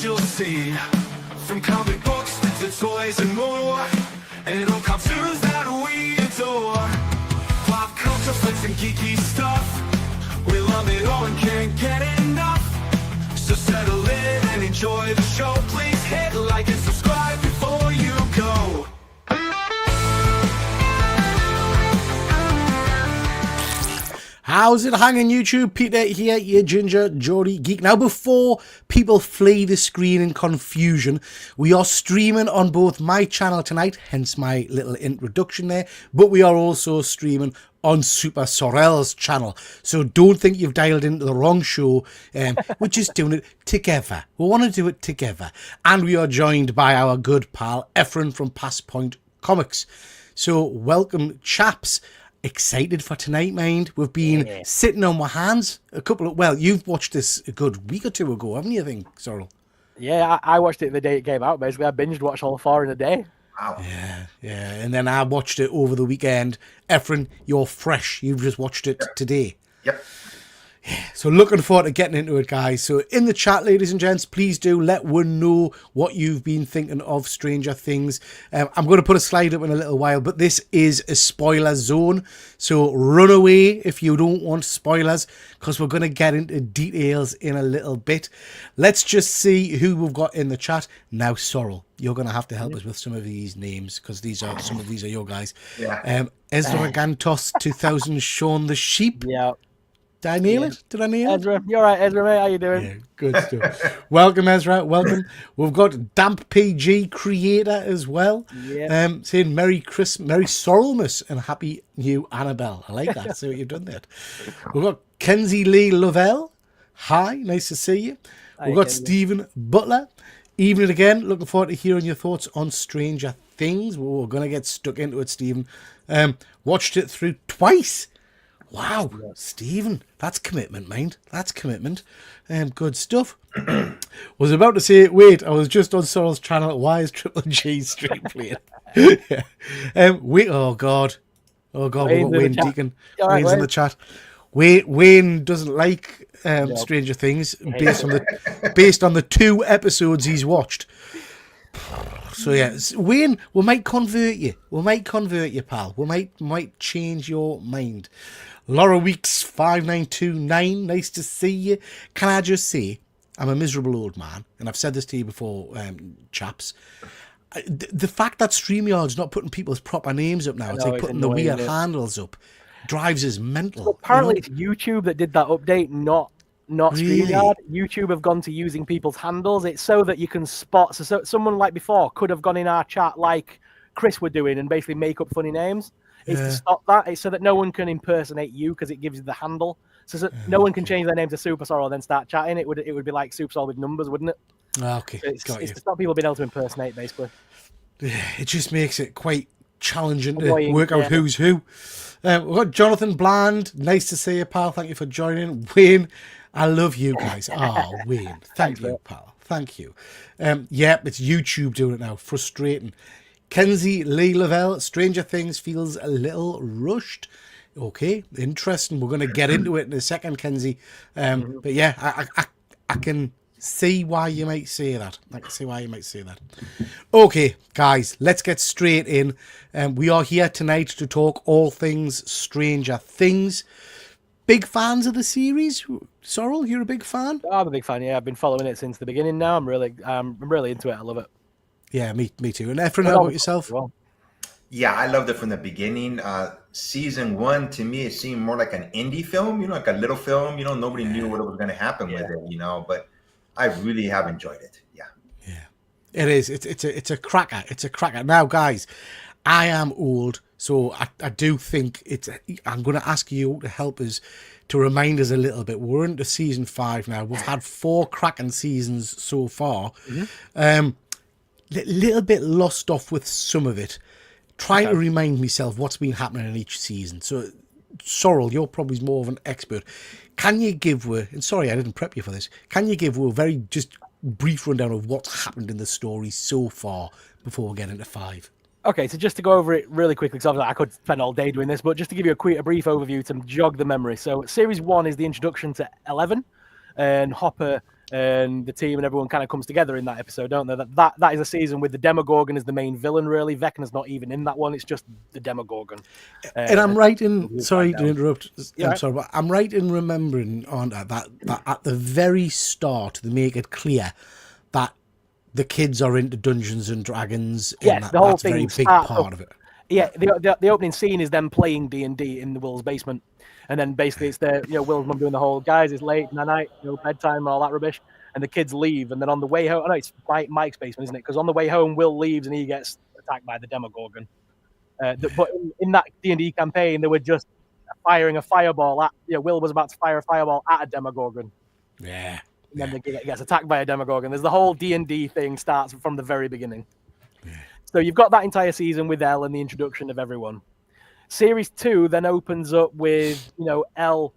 things you'll see, from comic books to toys and more, and all cartoons that we adore. Pop culture, flicks, and geeky stuff. We love it all and can't get enough. So settle in and enjoy the show. Please hit like and subscribe before you go. How's it hanging, YouTube? Peter here, your ginger Geordie Geek. Now, before people flee the screen in confusion, we are streaming on both my channel tonight, hence my little introduction there, but we are also streaming on Super Sorrel's channel. So don't think you've dialed into the wrong show. We're just doing it together. We want to do it together. And we are joined by our good pal, Efren from TripleG Comics. So welcome, chaps. Excited for tonight, mind. We've been sitting on our hands you've watched this a good week or two ago, haven't you, I think, Sorrel? Yeah, I watched it the day it came out, basically. I binged watched all 4 in a day. Wow. Yeah. And then I watched it over the weekend. Efren, you're fresh. You've just watched it today. Yep. So looking forward to getting into it, guys. So in the chat, ladies and gents, please do let one know what you've been thinking of Stranger Things. I'm going to put a slide up in a little while, but this is a spoiler zone. So run away if you don't want spoilers, because we're going to get into details in a little bit. Let's just see who we've got in the chat. Now, Sorrel, you're going to have to help us with some of these names, because some of these are your guys. Yeah. Ezra Gantos 2000, Shaun the Sheep. Yeah. Did I nail it? Ezra, you're right, Ezra, mate. How you doing? Yeah, good stuff. Welcome, Ezra. Welcome. We've got Damp PG Creator as well. Yeah. Saying Merry Sorrelmas and Happy New Annabelle. I like that. See what you've done there. We've got Kenzie Lee Lovell. Hi, nice to see you. We've got Stephen Butler. Evening again. Looking forward to hearing your thoughts on Stranger Things. We're going to get stuck into it, Stephen. Watched it through twice. Wow, Stephen, that's commitment, mind. That's commitment. Good stuff. Was about to say, wait, I was just on Sorrel's channel. Why is TripleG stream playing? Oh God, we've got Wayne Deacon. Wayne's in the chat. Wayne doesn't like Stranger Things based on the 2 episodes he's watched. So yeah, Wayne, we might convert you. Pal. We might change your mind. Laura Weeks 5929, nice to see you. Can I just say, I'm a miserable old man, and I've said this to you before, chaps. The fact that StreamYard's not putting people's proper names up now, it's like putting the weird handles up, drives us mental. Well, apparently it's YouTube that did that update, not Really? StreamYard. YouTube have gone to using people's handles. It's so that you can spot. So someone like before could have gone in our chat like Chris were doing and basically make up funny names. It's to stop that. It's so that no one can impersonate you because it gives you the handle. So no one can change their name to Super Sorrel and then start chatting. It would be like Super Sorrel with numbers, wouldn't it? Okay, So it's to stop people being able to impersonate, basically. Yeah, it just makes it quite challenging Annoying, to work out who's who. We've got Jonathan Bland. Nice to see you, pal. Thank you for joining. Wayne, I love you guys. Oh, Wayne. Thank you, pal. Thank you. It's YouTube doing it now. Frustrating. Kenzie Lee Lavelle, Stranger Things feels a little rushed. Okay, interesting. We're going to get into it in a second, Kenzie. But yeah, I can see why you might say that. Okay, guys, let's get straight in. We are here tonight to talk all things Stranger Things. Big fans of the series? Sorrel, you're a big fan? I'm a big fan, yeah. I've been following it since the beginning now. I'm really into it. I love it. Yeah, me too. And Efren, how about yourself? Yeah, I loved it from the beginning. Season 1, to me, it seemed more like an indie film, like a little film. Nobody knew what was going to happen with it, but I really have enjoyed it. Yeah. It is. It's a cracker. It's a cracker. Now, guys, I am old, so I do think I'm going to ask you to help us, to remind us a little bit. We're into season 5 now. We've had 4 cracking seasons so far. Little bit lost off with some of it. Trying to remind myself what's been happening in each season. So, Sorrel, you're probably more of an expert. Can you give and sorry I didn't prep you for this, can you give a very just brief rundown of what's happened in the story so far before we get into 5? Okay, so just to go over it really quickly, because I could spend all day doing this, but just to give you a brief overview to jog the memory. So Series 1 is the introduction to 11, and Hopper and the team and everyone kind of comes together in that episode, don't they? That is a season with the Demogorgon as the main villain. Really, Vecna's not even in that one. It's just the Demogorgon. And I'm right in. Sorry to interrupt. Yeah. I'm sorry, but I'm right in remembering on that at the very start they make it clear that the kids are into Dungeons and Dragons. Yes, and the whole that's a thing very big starts part of it. Yeah, the opening scene is them playing D&D in the Will's basement. And then basically it's Will's mum doing the whole, guys, it's late, night, bedtime and all that rubbish. And the kids leave. And then on the way home, it's Mike's basement, isn't it? Because on the way home, Will leaves and he gets attacked by the Demogorgon. But in that D&D campaign, they were just firing a fireball at, Will was about to fire a fireball at a Demogorgon. Yeah. And then he gets attacked by a Demogorgon. There's the whole D&D thing starts from the very beginning. Yeah. So you've got that entire season with Elle and the introduction of everyone. Series 2 then opens up with, Elle,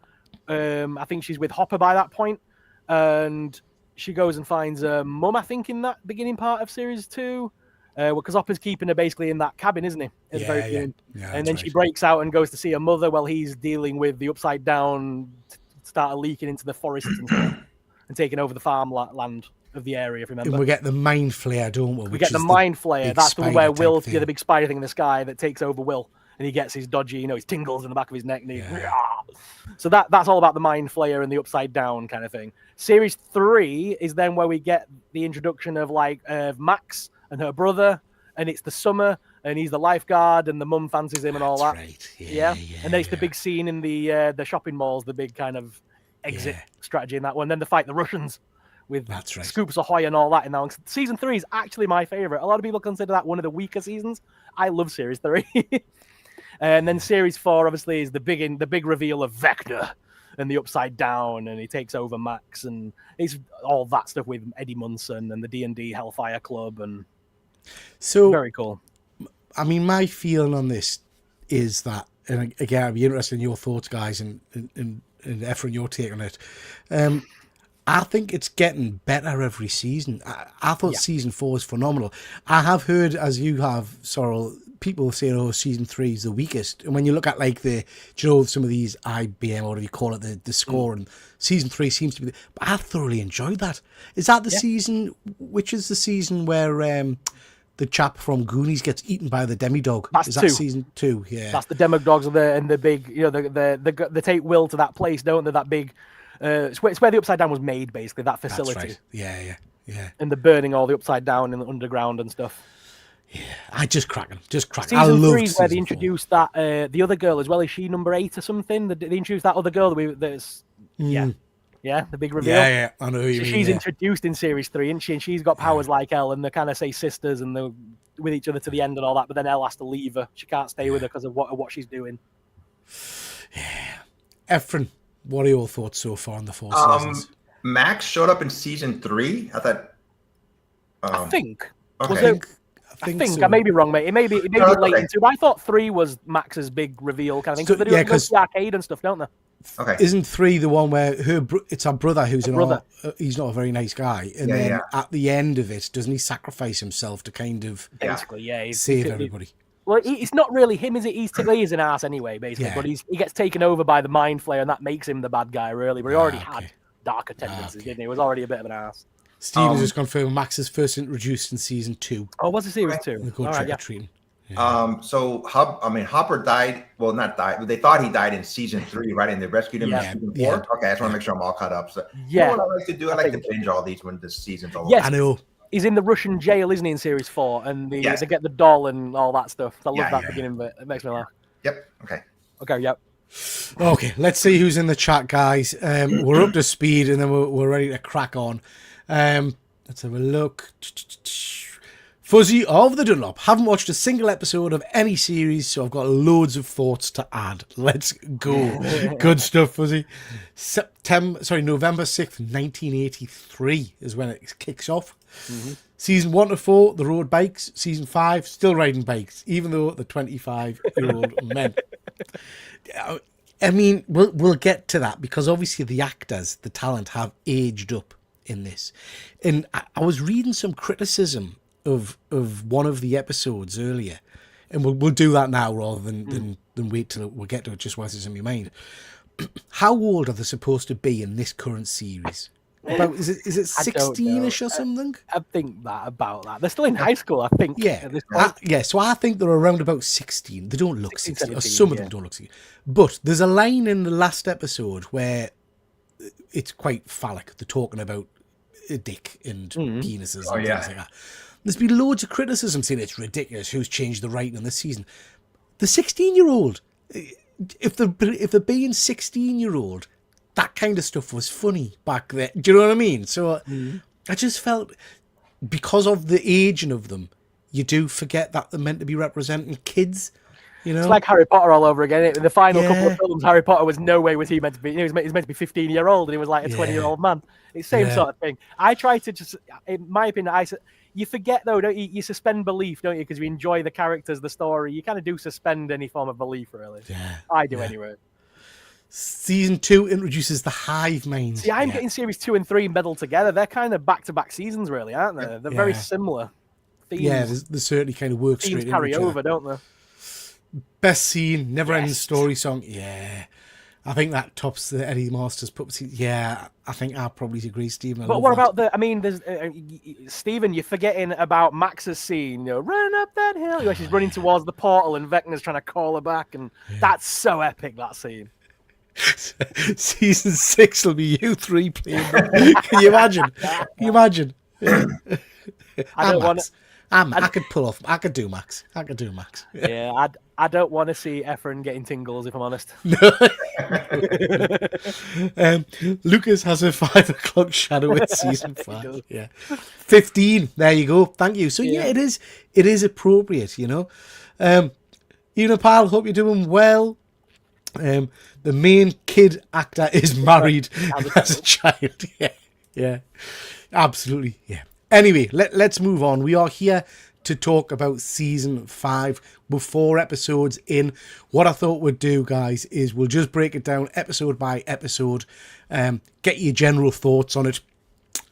I think she's with Hopper by that point, and she goes and finds her mum, I think, in that beginning part of Series 2, because Hopper's keeping her basically in that cabin, isn't he? At the very beginning. Yeah, and then she breaks out and goes to see her mother while he's dealing with the upside down, started leaking into the forests and stuff, and taking over the farmland of the area, if you remember. And we get the mind flare, don't we? We get the mind flare. That's the one where Will, the big spider thing in the sky that takes over Will. And he gets his dodgy, his tingles in the back of his neck. And So that's all about the mind flayer and the upside down kind of thing. Series 3 is then where we get the introduction of Max and her brother, and it's the summer, and he's the lifeguard, and the mum fancies him and all that. Right. Yeah. And then it's the big scene in the shopping malls, the big kind of exit strategy in that one. Then they fight the Russians with Scoops Ahoy and all that in that one. Season 3 is actually my favorite. A lot of people consider that one of the weaker seasons. I love Series 3. And then Series 4, obviously, is the big reveal of Vecna and the Upside Down, and he takes over Max, and it's all that stuff with Eddie Munson and the D&D Hellfire Club, and so very cool. I mean, my feeling on this is that, and again, I'd be interested in your thoughts, guys, and Efren, your take on it. I think it's getting better every season. I thought season 4 was phenomenal. I have heard, as you have, Sorrel, people saying, season 3 is the weakest. And when you look at some of these IBM, or whatever you call it, the score, and season 3 seems to be, but I thoroughly enjoyed that. Is that the season, which is the season where the chap from Goonies gets eaten by the demidog? That's that season 2? Yeah. That's the demodogs and the big, they take Will to that place, don't they? That big, it's where the Upside Down was made, basically, that facility. That's right. Yeah. And they're burning all the Upside Down in the underground and stuff. Yeah, I just cracking. Season 3 is where they introduced that the other girl as well. Is she number 8 or something? They introduced that other girl. The big reveal. Yeah, I know who you mean. She's introduced in Series 3, isn't she? And she's got powers like Elle, and they kind of say sisters, and they're with each other to the end and all that. But then Elle has to leave her. She can't stay with her because of what she's doing. Yeah. Efren, what are your thoughts so far on the 4 seasons? Max showed up in season 3. I thought. I think. Okay. I think so. I may be wrong, mate. It may be late into, but I thought 3 was Max's big reveal kind of thing. Because they do the arcade and stuff, don't they? Okay. Isn't 3 the one where it's her brother who's he's not a very nice guy, and then at the end of it, doesn't he sacrifice himself to kind of save everybody? Well, it's not really him, is it? He's an ass anyway, basically. But he gets taken over by the mind flayer, and that makes him the bad guy, really. But he already had darker tendencies, didn't he? He was already a bit of an ass. Steve has just confirmed Max is first introduced in season 2. Oh, was it series 2? The go trick-or-treating. So Hopper died. Well, not died, but they thought he died in season 3, right? And they rescued him in season 4. Yeah. Okay, I just want to make sure I'm all caught up. So, you know what I like to do? I like to binge all these when the season's over. Yes, I know. He's in the Russian jail, isn't he, in series 4? And they get the doll and all that stuff. I love that beginning bit. It makes me laugh. Yep. Okay. Yep. Okay, let's see who's in the chat, guys. We're up to speed, and then we're ready to crack on. Let's have a look. Fuzzy of the Dunlop. Haven't watched a single episode of any series, so I've got loads of thoughts to add. Let's go. Good stuff, Fuzzy. November 6th, 1983 is when it kicks off. Mm-hmm. Season 1 to 4, the road bikes. Season 5, still riding bikes, even though they're 25-year-old men. I mean, we'll get to that, because obviously the actors, the talent, have aged up in this. And I was reading some criticism of one of the episodes earlier, and we'll do that now rather than wait till we'll get to it just whilst it's in your mind. How old are they supposed to be in this current series? About is it I don't 16ish know. or something? I think that about that. They're still in high school, I think. Yeah, At this point. so I think they're around about 16. They don't look 16, or 17, some of them don't look 16. But there's a line in the last episode where it's quite phallic. They're talking about a dick and penises and things like that. There's been loads of criticism saying it's ridiculous. Who's changed the writing in this season? The 16-year-old. If they're being 16-year-old, that kind of stuff was funny back then. Do you know what I mean? So I just felt, because of the aging of them, you do forget that they're meant to be representing kids. You know, it's like Harry Potter all over again. In the final couple of films, Harry Potter was no way was he meant to be. He was meant to be 15-year-old, and he was like a 20-year-old man. It's the same sort of thing. I try to just, in my opinion, you forget though, don't you? You suspend belief, don't you? Because you enjoy the characters, the story. You kind of do suspend any form of belief, really. Yeah, I do anyway. Season 2 introduces the hive mind. See, I'm getting series 2 and 3 meddled together. They're kind of back-to-back seasons, really, aren't they? They're very similar. Themes. Yeah, they certainly kind of work straight into carry each over, other. don't they? Best scene, never-ending story song. Yeah, I think that tops the Eddie Masters puppet scene. Yeah, I think I'll probably agree, Stephen. But what about there's Stephen, you're forgetting about Max's scene. You know, run up that hill. She's running towards the portal, and Vecna's trying to call her back, and that's so epic. That scene. Season 6 will be you three playing. Can you imagine? I don't want to. I could pull off. I could do Max. Yeah, I don't want to see Efren getting tingles, if I'm honest. Lucas has a 5 o'clock shadow in season 5. Yeah, 15. There you go. Thank you. So yeah, it is appropriate. You know, Unipal, hope you're doing well. The main kid actor is married as a child. Yeah, absolutely. Yeah. Anyway, let's move on. We are here to talk about season 5. We're 4 episodes in. What I thought we'd do, guys, is we'll just break it down episode by episode, get your general thoughts on it.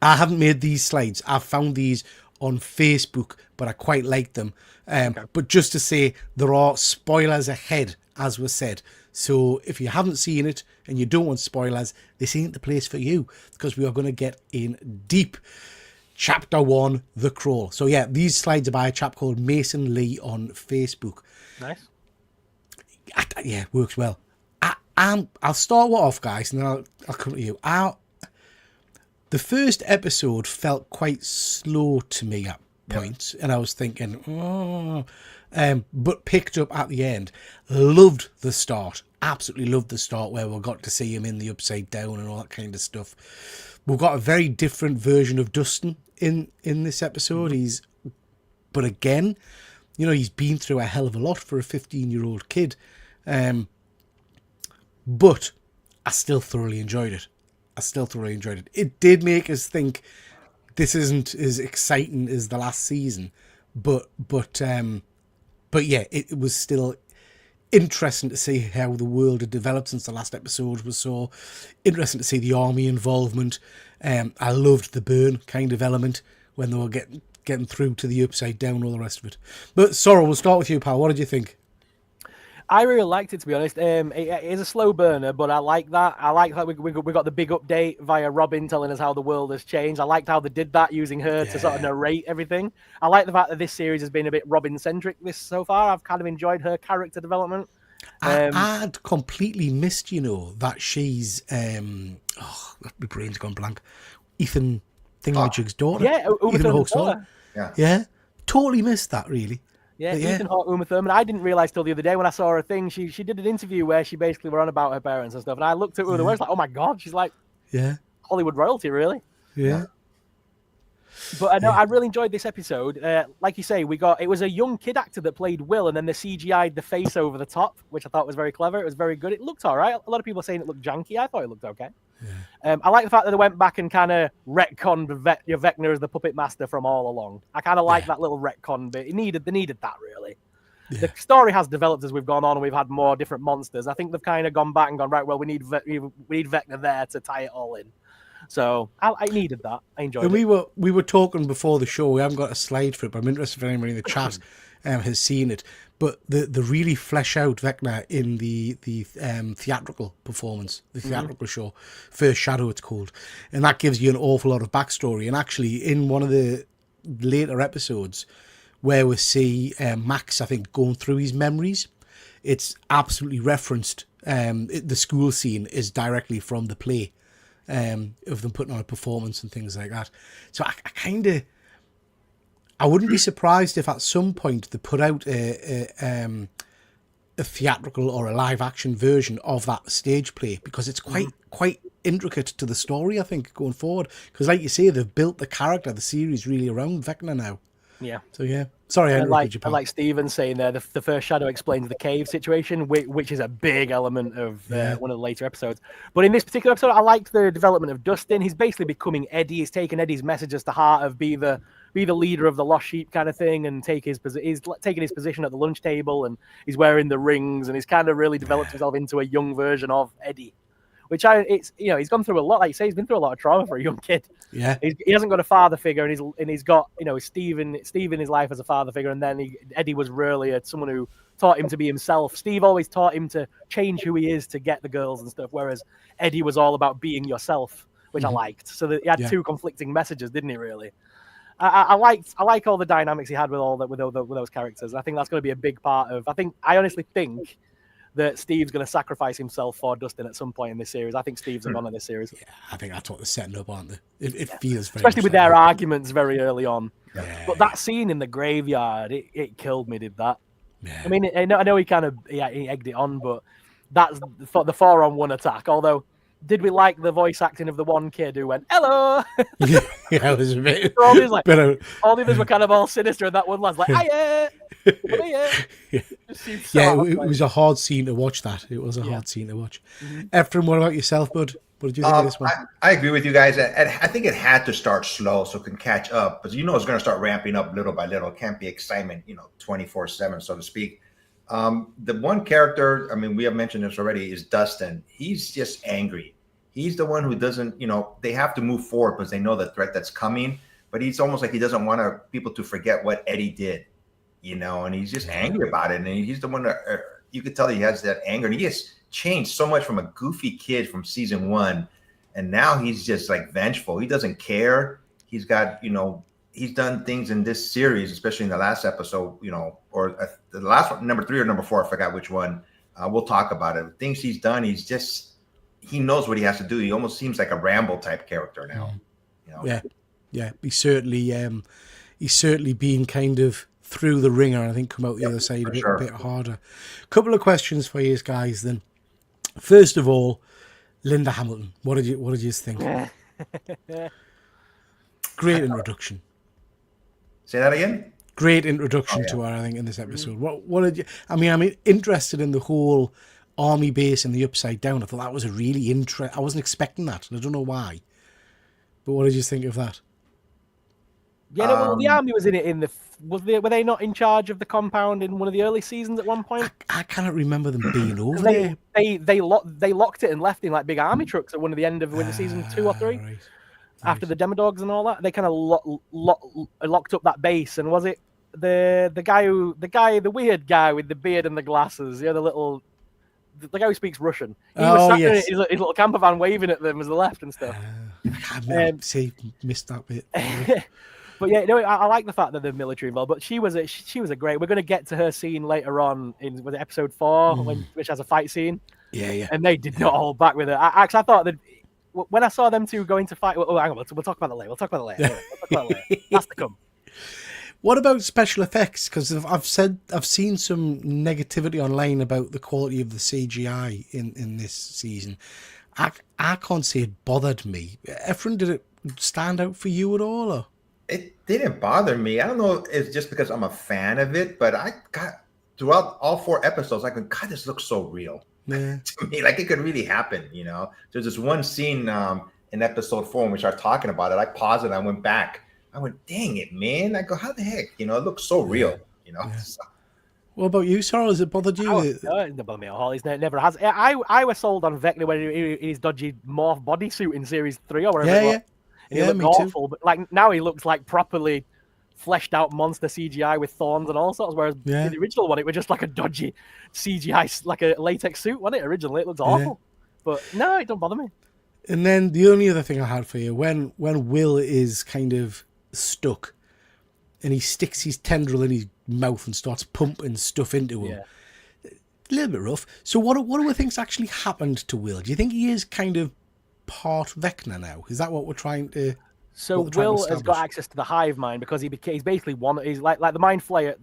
I haven't made these slides. I've found these on Facebook, but I quite like them. But just to say, there are spoilers ahead, as was said. So if you haven't seen it and you don't want spoilers, this ain't the place for you, because we are going to get in deep. Chapter 1, The Crawl. So yeah, these slides are by a chap called Mason Lee on Facebook. Nice. Yeah, works well. I'll start off, guys, and then I'll come to you. The first episode felt quite slow to me at points, and I was thinking, but picked up at the end. Loved the start. Absolutely loved the start, where we got to see him in the Upside Down and all that kind of stuff. We've got a very different version of Dustin in this episode. But again, you know, he's been through a hell of a lot for a 15-year-old kid. But I still thoroughly enjoyed it. It did make us think this isn't as exciting as the last season, but yeah, it was still interesting to see how the world had developed since the last episode was so interesting to see the army involvement. I loved the burn kind of element when they were getting through to the Upside Down, all the rest of it. But Sorrel, we'll start with you, pal. What did you think? I really liked it, to be honest. It is a slow burner, but I like that. I like that we got the big update via Robin telling us how the world has changed. I liked how they did that, using her to sort of narrate everything. I like the fact that this series has been a bit Robin-centric so far. I've kind of enjoyed her character development. I'd completely missed, that she's... my brain's gone blank. Ethan Thingamajig's daughter. Yeah, Ethan Hawke's daughter. Yeah. Totally missed that, really. Yeah, Ethan Hawke, Uma Thurman. I didn't realize till the other day when I saw her thing. She did an interview where she basically were on about her parents and stuff. And I looked at her and I was like, oh my God, she's like Hollywood royalty, really. Yeah. But I know I really enjoyed this episode. Like you say, it was a young kid actor that played Will, and then the CGI'd the face over the top, which I thought was very clever. It was very good. It looked all right. A lot of people are saying it looked janky. I thought it looked okay. Yeah. I like the fact that they went back and kind of retconned Vecna as the puppet master from all along. I kind of like that little retcon bit. They needed that, really. Yeah. The story has developed as we've gone on, and we've had more different monsters. I think they've kind of gone back and gone, right, well, we need Vecna there to tie it all in. So I needed that. I enjoyed it. We were talking before the show. We haven't got a slide for it, but I'm interested if anybody in the chat has seen it. but the really flesh out Vecna in the theatrical performance, the theatrical show, First Shadow it's called, and that gives you an awful lot of backstory. And actually, in one of the later episodes where we see Max, I think, going through his memories, it's absolutely referenced. The school scene is directly from the play, of them putting on a performance and things like that. So I wouldn't be surprised if at some point they put out a theatrical or a live action version of that stage play, because it's quite intricate to the story, I think, going forward. Because like you say, they've built the character, the series really around Vecna now. Yeah. So yeah. Sorry, I interrupted you, Paul. like Stephen saying there, the First Shadow explains the cave situation, which is a big element of one of the later episodes. But in this particular episode, I liked the development of Dustin. He's basically becoming Eddie. He's taken Eddie's messages to heart of be the leader of the lost sheep kind of thing, and he's taking his position at the lunch table, and he's wearing the rings, and he's kind of really developed himself into a young version of Eddie. Which he's gone through a lot. Like you say, he's been through a lot of trauma for a young kid. Yeah, he hasn't got a father figure, and he's got Steve in his life as a father figure, and then Eddie was really someone who taught him to be himself. Steve always taught him to change who he is to get the girls and stuff, whereas Eddie was all about being yourself, which I liked. So that he had two conflicting messages, didn't he? Really, I like all the dynamics he had with those characters. I think that's going to be a big part of. I honestly think that Steve's going to sacrifice himself for Dustin at some point in this series. I think Steve's a in this series. Yeah, I think that's what they're setting up, aren't they? It feels very especially with like their that. arguments very early on. Yeah. But that scene in the graveyard, it killed me. Did that? Yeah. I mean, I know he kind of he egged it on, but that's the 4-on-1 attack. Although, did we like the voice acting of the one kid who went hello? yeah, it was a bit. all the others were kind of all sinister, and that one lad's like, hiya. It was a hard scene to watch. It was a hard scene to watch. Ephraim, what about yourself, bud? What did you think of this one? I agree with you guys. I think it had to start slow so it can catch up, because it's going to start ramping up little by little. It can't be excitement, 24/7, so to speak. The one character, I mean, we have mentioned this already, is Dustin. He's just angry. He's the one who doesn't, they have to move forward because they know the threat that's coming, but he's almost like he doesn't want people to forget what Eddie did. And he's just angry about it. And he's the one that you could tell he has that anger. And he has changed so much from a goofy kid from season 1. And now he's just like vengeful. He doesn't care. He's got, he's done things in this series, especially in the last episode, or the last one, number 3 or number 4, I forgot which one. We'll talk about it. Things he's done, he knows what he has to do. He almost seems like a Rambo type character now. Yeah. He's certainly been kind of through the ringer, I think, come out the other side a bit harder. Couple of questions for you guys then. First of all, Linda Hamilton, what did you think? Great introduction. Say that again? Great introduction to her, I think, in this episode. What did you? I'm interested in the whole army base and the Upside Down. I thought that was a really I wasn't expecting that, and I don't know why. But what did you think of that? Yeah, the army was in it. Were they not in charge of the compound in one of the early seasons at one point? I cannot remember them being over there. They locked it and left in like big army trucks at one of the end of winter season 2 or 3. Right. After the Demodogs and all that, they kind of locked up that base. And was it the weird guy with the beard and the glasses? The guy who speaks Russian. He was sat in his little camper van waving at them as they left and stuff. Missed that bit. But yeah, I like the fact that the military involved. But she was a great. We're going to get to her scene later on in episode 4, which has a fight scene. Yeah. And they did not hold back with it. I thought that when I saw them two going to fight, hang on, we'll talk about that later. We'll talk about it later. That's to come. What about special effects? Because I've seen some negativity online about the quality of the CGI in this season. I can't say it bothered me. Ephraim, did it stand out for you at all? Or? It didn't bother me. I don't know if it's just because I'm a fan of it, but I got throughout all 4 episodes, God, this looks so real. Yeah. To me, like it could really happen, There's this one scene in episode 4 when we start talking about it. I paused it, I went back. I went, dang it, man. I go, how the heck? It looks so real, Yeah. So. What about you, Sarah? Has it bothered you? No, it didn't bother me at all. It never has. I was sold on Vecna when he his dodgy morph bodysuit in series 3 or whatever. Yeah. And he looked awful, but like now he looks like properly fleshed out monster CGI with thorns and all sorts. Whereas Yeah. in the original one, it was just like a dodgy CGI, like a latex suit, wasn't it? Originally, it looks awful. But no, it don't bother me. And then the only other thing I had for you, when Will is kind of stuck and he sticks his tendril in his mouth and starts pumping stuff into him, a little bit rough. So what do we think's actually happened to Will? Do you think he is kind of part Vecna now? Is that what we're trying to... So Will has got access to the hive mind because he's basically one. He's like the mind flayer.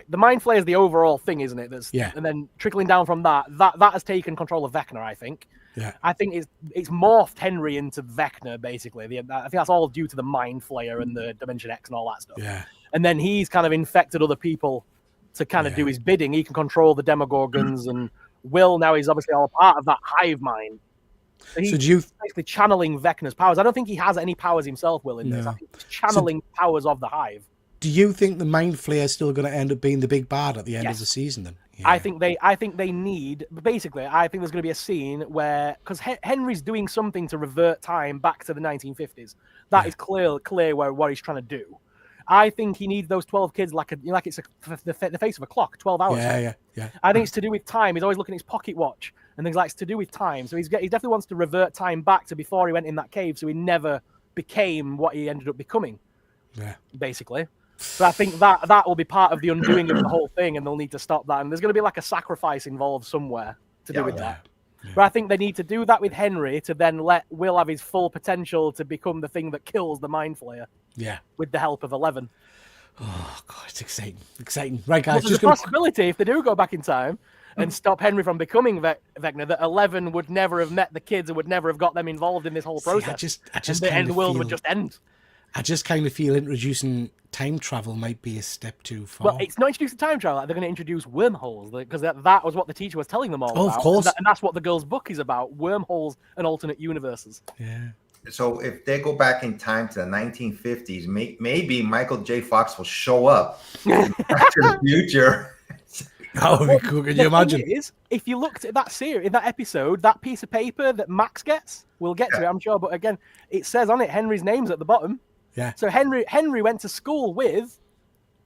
The mind flayer is the overall thing, isn't it? And then trickling down from that has taken control of Vecna. I think. Yeah. I think it's morphed Henry into Vecna basically. I think that's all due to the mind flayer and the Dimension X and all that stuff. Yeah. And then he's kind of infected other people to kind of do his bidding. He can control the Demogorgons, and Will now is obviously all part of that hive mind. So he's basically channeling Vecna's powers. I don't think he has any powers himself, Will, in this. I think he's channeling powers of the hive. Do you think the Mind Flayer is still going to end up being the big bad at the end of the season then? Yeah. I think they need, basically, I think there's going to be a scene where, because Henry's doing something to revert time back to the 1950s. That is clear what he's trying to do. I think he needs those 12 kids like it's the face of a clock, 12 hours. Yeah. I think it's to do with time. He's always looking at his pocket watch and things like it's to do with time. So he definitely wants to revert time back to before he went in that cave, so he never became what he ended up becoming. Yeah. Basically. But I think that will be part of the undoing of the whole thing, and they'll need to stop that. And there's going to be like a sacrifice involved somewhere to do with that. Yeah. But I think they need to do that with Henry to then let Will have his full potential to become the thing that kills the Mind Flayer. Yeah. With the help of 11. Oh, God, it's exciting. Exciting. Right, guys. There's a possibility, if they do go back in time and stop Henry from becoming Vecna, that 11 would never have met the kids and would never have got them involved in this whole process. And the world would just end. I just kind of feel introducing time travel might be a step too far. Well, it's not introducing time travel. They're going to introduce wormholes because that was what the teacher was telling them all about. Of course. And that's what the girl's book is about, wormholes and alternate universes. Yeah. So if they go back in time to the 1950s, maybe Michael J. Fox will show up in Back to the Future. That would be cool. Can you imagine? If you looked at that series, in that episode, that piece of paper that Max gets, we'll get to it, I'm sure. But again, it says on it Henry's name's at the bottom. Yeah. So Henry went to school with,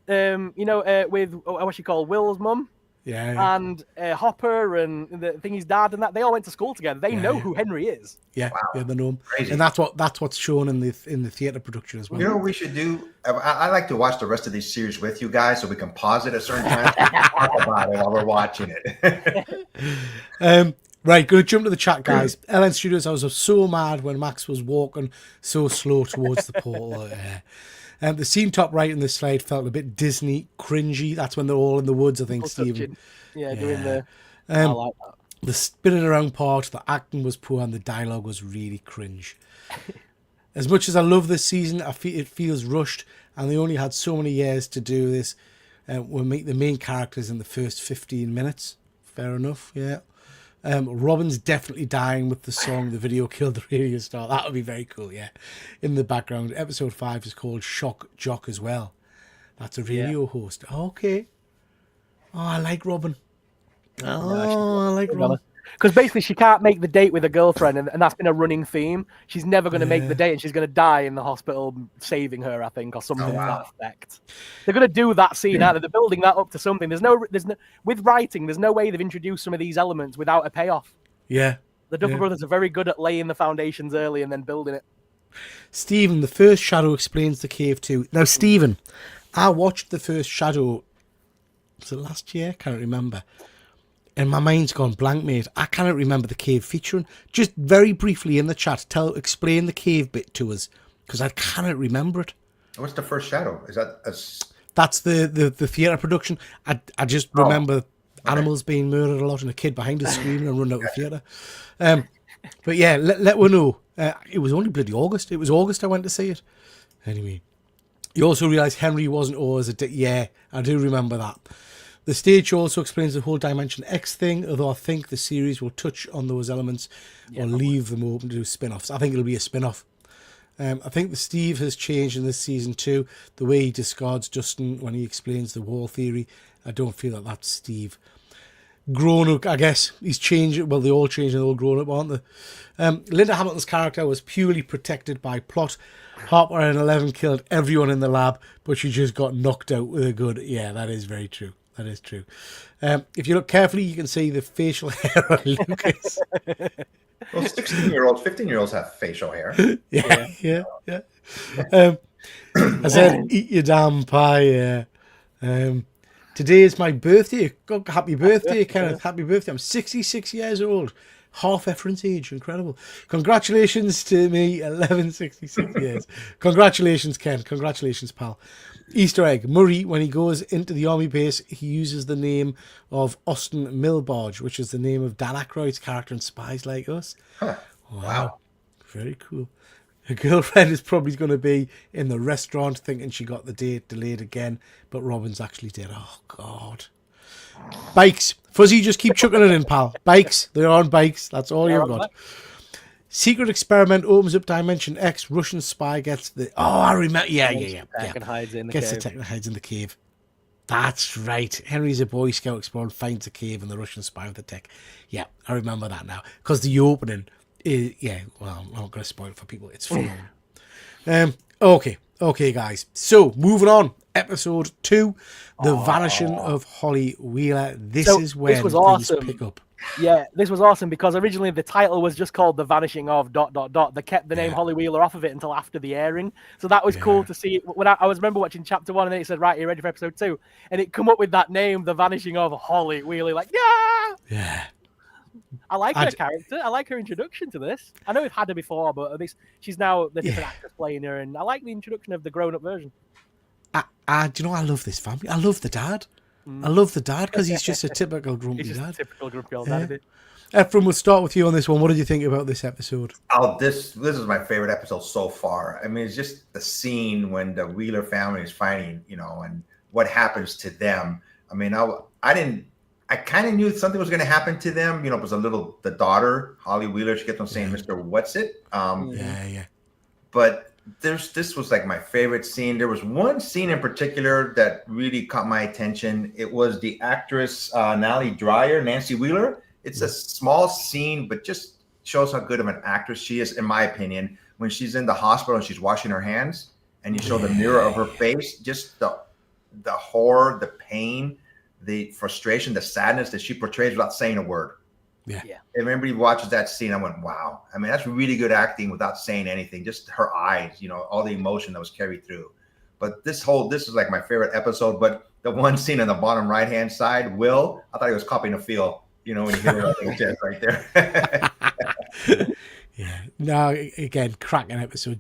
with what's she called, Will's mum. Yeah. And Hopper and the thing, his dad, and that they all went to school together. They know who Henry is. Yeah. Wow. Yeah, they know him. Crazy. And that's what's shown in the theater production as well. You know what we should do? I like to watch the rest of these series with you guys, so we can pause it at certain times and talk about it while we're watching it. Right, going to jump to the chat, guys. LN Studios, I was so mad when Max was walking so slow towards the portal. The scene top right in this slide felt a bit Disney, cringy. That's when they're all in the woods, I think, Stephen. Yeah, doing the... I like that. The spinning around part, the acting was poor, and the dialogue was really cringe. As much as I love this season, it feels rushed, and they only had so many years to do this. We'll meet the main characters in the first 15 minutes. Fair enough, yeah. Robin's definitely dying with the song "The Video Killed the Radio Star." That would be very cool, yeah. In the background, episode 5 is called "Shock Jock" as well. That's a radio host. Okay. Oh, I like Robin. Oh, I like Robin. Because basically she can't make the date with a girlfriend, and that's been a running theme. She's never going to make the date, and she's going to die in the hospital saving her, I think, or something to that effect. They're going to do that scene, aren't they? They're building that up to something. There's no with writing, there's no way they've introduced some of these elements without a payoff. Yeah. The Duffer Brothers are very good at laying the foundations early and then building it. Stephen, the first Shadow explains the cave too. Now, Stephen, I watched the first Shadow, was it last year? Can't remember. And my mind's gone blank, mate. I cannot remember the cave featuring. Just very briefly in the chat, explain the cave bit to us, because I cannot remember it. What's the first Shadow? Is that That's the theatre production. I just remember animals being murdered a lot and a kid behind us screaming and running out of the theatre. But yeah, let we know. It was only bloody August. It was August I went to see it. Anyway, you also realise Henry wasn't always yeah, I do remember that. The stage also explains the whole Dimension X thing, although I think the series will touch on those elements or leave them open to do spin-offs. I think it'll be a spin-off. I think the Steve has changed in this season too. The way he discards Dustin when he explains the wall theory. I don't feel that that's Steve. grown up, I guess. He's changed. Well, they all changed and they're all grown up, aren't they? Linda Hamilton's character was purely protected by plot. Harper and Eleven killed everyone in the lab, but she just got knocked out with a gun. Yeah, that is very true. That is true. If you look carefully, you can see the facial hair on Lucas. Well, 16-year-olds, 15-year-olds have facial hair. Yeah. I said, eat your damn pie. Today is my birthday. God, happy birthday, Kenneth. Happy birthday. I'm 66 years old. Half Efron's age. Incredible. Congratulations to me, 1166 years. Congratulations, Ken. Congratulations, pal. Easter egg. Murray, when he goes into the army base, he uses the name of Austin Milbarge, which is the name of Dan Aykroyd's character in Spies Like Us. Huh. Wow. Very cool. Her girlfriend is probably going to be in the restaurant thinking she got the date delayed again, but Robin's actually dead. Oh, God. Bikes. Fuzzy, just keep chucking it in, pal. Bikes. They're on bikes. That's all you've got. Secret experiment opens up Dimension X. Russian spy gets the... Oh, I remember. Yeah. And hides in the Gets cave. the tech and hides in the cave. That's right. Henry's a Boy Scout explorer and finds a cave and the Russian spy with the tech. Yeah, I remember that now. Because the opening is... Yeah, well, I'm not going to spoil it for people. It's phenomenal. Okay, guys. So, moving on. Episode 2, The Vanishing of Holly Wheeler. This is when this was things awesome. pick up. Yeah, this was awesome because originally the title was just called The Vanishing of ... They kept the name Holly Wheeler off of it until after the airing. So that was cool to see. When I was remember watching chapter 1 and then it said, right, you're ready for episode 2. And it come up with that name, The Vanishing of Holly Wheeler. Like, Yeah. I like her character. I like her introduction to this. I know we've had her before, but at least she's now the different actress playing her. And I like the introduction of the grown-up version. Do you know, I love this family. I love the dad. I love the dad because he's just a typical grumpy He's just dad. a typical grumpy old dad. Ephraim, we'll start with you on this one. What did you think about this episode? Oh, this is my favorite episode so far. I mean, it's just the scene when the Wheeler family is fighting, and what happens to them. I mean, I kind of knew something was going to happen to them. It was the daughter, Holly Wheeler. She kept on saying, "Mr. What's it?" Yeah. But this was like my favorite scene. There was one scene in particular that really caught my attention. It was the actress Nancy Wheeler. It's a small scene, but just shows how good of an actress she is, in my opinion. When she's in the hospital and she's washing her hands, and you show the mirror of her face, just the horror, the pain, the frustration, the sadness that she portrays without saying a word. Yeah. If everybody watches that scene, I went, wow. I mean, that's really good acting without saying anything. Just her eyes, all the emotion that was carried through. But this is like my favorite episode. But the one scene on the bottom right-hand side, Will, I thought he was copying a feel, when you hear that chest right there. Yeah. No, again, cracking episode.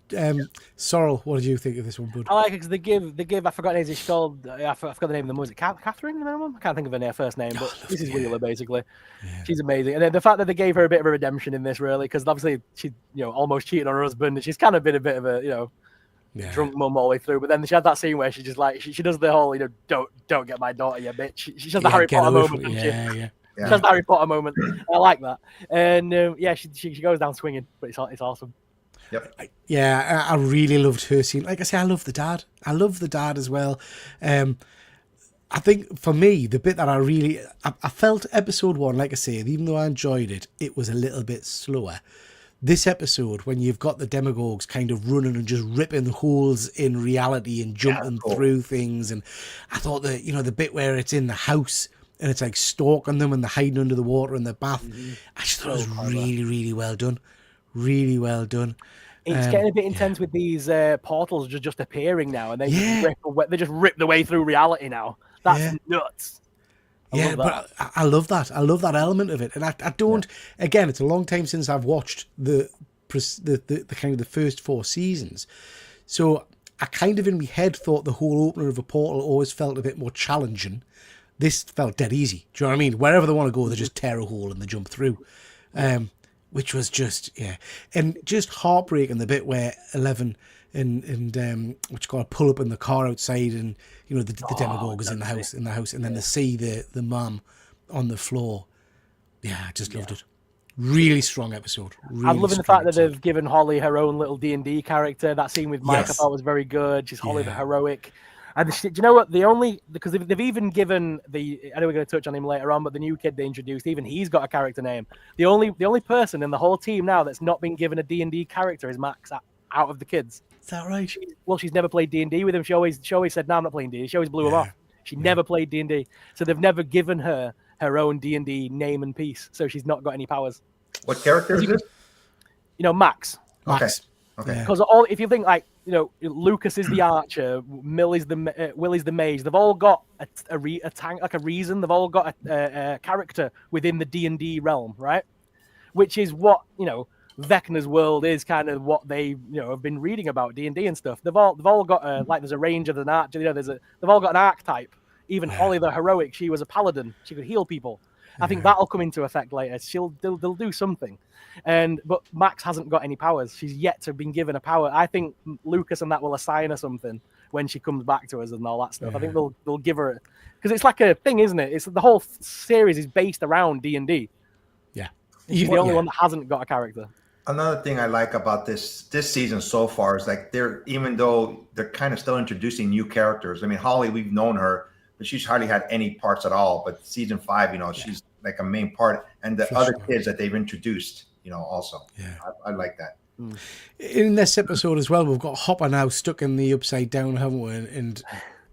Sorrel, what did you think of this one, bud? I like it because they give. I forgot what she's called. I forgot the name of the music. Catherine, I can't think of her first name, but this is Wheeler basically. Yeah. She's amazing, and then the fact that they gave her a bit of a redemption in this, really, because obviously she, almost cheated on her husband, and she's kind of been a bit of a, drunk mum all the way through. But then she had that scene where she just like she does the whole, don't get my daughter, you bitch. She does the Harry Potter moment, doesn't she? Yeah. Just the Harry Potter moment. I like that. And she goes down swinging, but it's awesome. Yep. I really loved her scene. Like I say, I love the dad. I love the dad as well. I think for me, the bit that I felt episode 1, like I say, even though I enjoyed it, it was a little bit slower. This episode, when you've got the demagogues kind of running and just ripping holes in reality and jumping through things, and I thought that, the bit where it's in the house and it's like stalking them and they're hiding under the water in the bath. I just thought it was really, really well done. Really well done. It's getting a bit intense with these portals just appearing now, and they just rip the way through reality now. That's nuts. But I love that. I love that element of it, and I don't. Again, it's a long time since I've watched the kind of the first 4 seasons, so I kind of in my head thought the whole opener of a portal always felt a bit more challenging. This felt dead easy. Do you know what I mean? Wherever they want to go, they just tear a hole and they jump through. Which was just, and just heartbreaking, the bit where Eleven and which got to pull up in the car outside, and the demagogue is in the house, and then they see the mum on the floor. Yeah, I just loved it. Really strong episode. I'm loving the fact that they've given Holly her own little D&D character. That scene with Mike I thought was very good. She's Holly the heroic. And do you know what? Because they've even given I know we're going to touch on him later on, but the new kid they introduced, even he's got a character name. The only person in the whole team now that's not been given a D&D character is Max out of the kids. Is that right? She's never played D&D with him. She always said, "No, I'm not playing D&D." She always blew him off. She never played D&D, so they've never given her own D&D name and piece. So she's not got any powers. What character is this? Max. Max. Okay. Because if you think like Lucas is the archer, Will is the mage. They've all got a reason. They've all got a character within the D&D realm, right? Which is what Vecna's world is kind of what they have been reading about D&D and stuff. They've all got there's a range of an archer. They've all got an archetype. Even Holly the heroic, she was a paladin. She could heal people. I think that'll come into effect later. They'll do something. But Max hasn't got any powers. She's yet to have been given a power. I think Lucas and that will assign her something when she comes back to us and all that stuff. I think they'll give her because it's like a thing, isn't it? It's the whole series is based around D&D. Yeah, she's the only one that hasn't got a character. Another thing I like about this season so far is like even though they're kind of still introducing new characters. I mean, Holly, we've known her, but she's hardly had any parts at all. But season 5, she's like a main part, and the other kids that they've introduced, also. Yeah, I like that. In this episode as well, we've got Hopper now stuck in the upside down, haven't we? And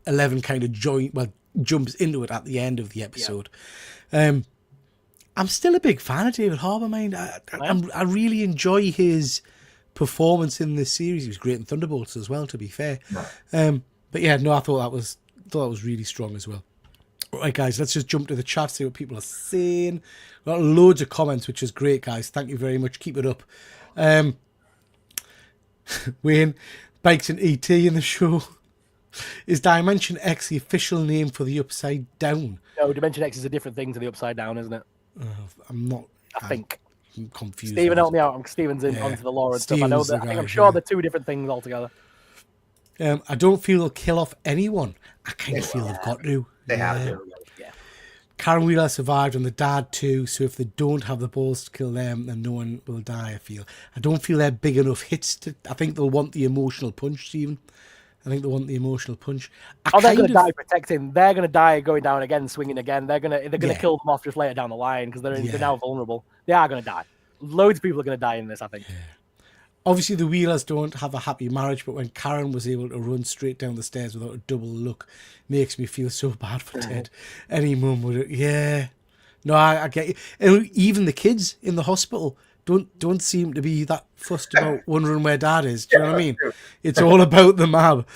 11 kind of jumps into it at the end of the episode. Yeah. I'm still a big fan of David Harbour, man. I really enjoy his performance in this series. He was great in Thunderbolts as well, to be fair. No. But yeah, no, I thought that was really strong as well. All right, guys, let's just jump to the chat, see what people are saying. We've got loads of comments, which is great, guys. Thank you very much. Keep it up. Wayne, Bikes and ET in the show. Is Dimension X the official name for the Upside Down? No, Dimension X is a different thing to the Upside Down, isn't it? I'm not. I think. I'm confused. Stephen, help me out. Steven's onto the lore and stuff. I know that. I think I'm sure they're two different things altogether. I don't feel they'll kill off anyone. I kind of feel they've got to. They have to. Yeah. Karen Wheeler survived and the dad too, so if they don't have the balls to kill them, then no one will die, I don't feel they're big enough hits I think they'll want the emotional punch, Stephen. I think they want the emotional punch. They're going to die protecting. They're going to die going down again, swinging again. They're going to kill them off just later down the line because they're now vulnerable. They are going to die. Loads of people are going to die in this, I think. Yeah. Obviously, the Wheelers don't have a happy marriage, but when Karen was able to run straight down the stairs without a double look, makes me feel so bad for Ted. Any mum would, yeah. No, I get you. And even the kids in the hospital don't seem to be that fussed about wondering where dad is. Do you know what I mean? It's all about the mab,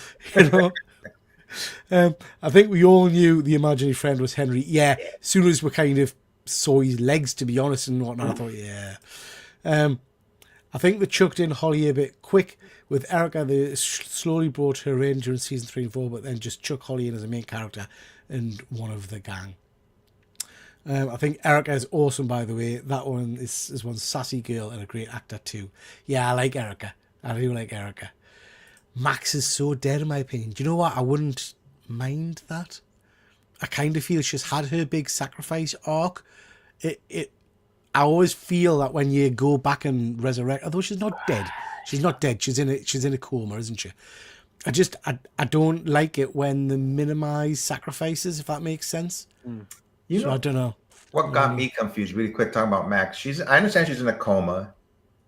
I think we all knew the imaginary friend was Henry. Yeah, as soon as we kind of saw his legs, to be honest, and whatnot, I thought, yeah. I think they chucked in Holly a bit quick. With Erica, they slowly brought her in during season 3 and 4, but then just chuck Holly in as a main character and one of the gang. I think Erica is awesome, by the way. That one is one sassy girl and a great actor too. Yeah, I like Erica. I do like Erica. Max is so dead, in my opinion. Do you know what? I wouldn't mind that. I kind of feel she's had her big sacrifice arc. I always feel that when you go back and resurrect, although she's not dead. She's not dead. She's in a coma, isn't she? I don't like it when they minimize sacrifices, if that makes sense. I don't know. What got me confused, really quick, talking about Max. I understand she's in a coma,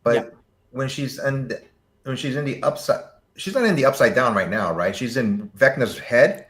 but when she's in the upside, she's not in the upside down right now, right? She's in Vecna's head.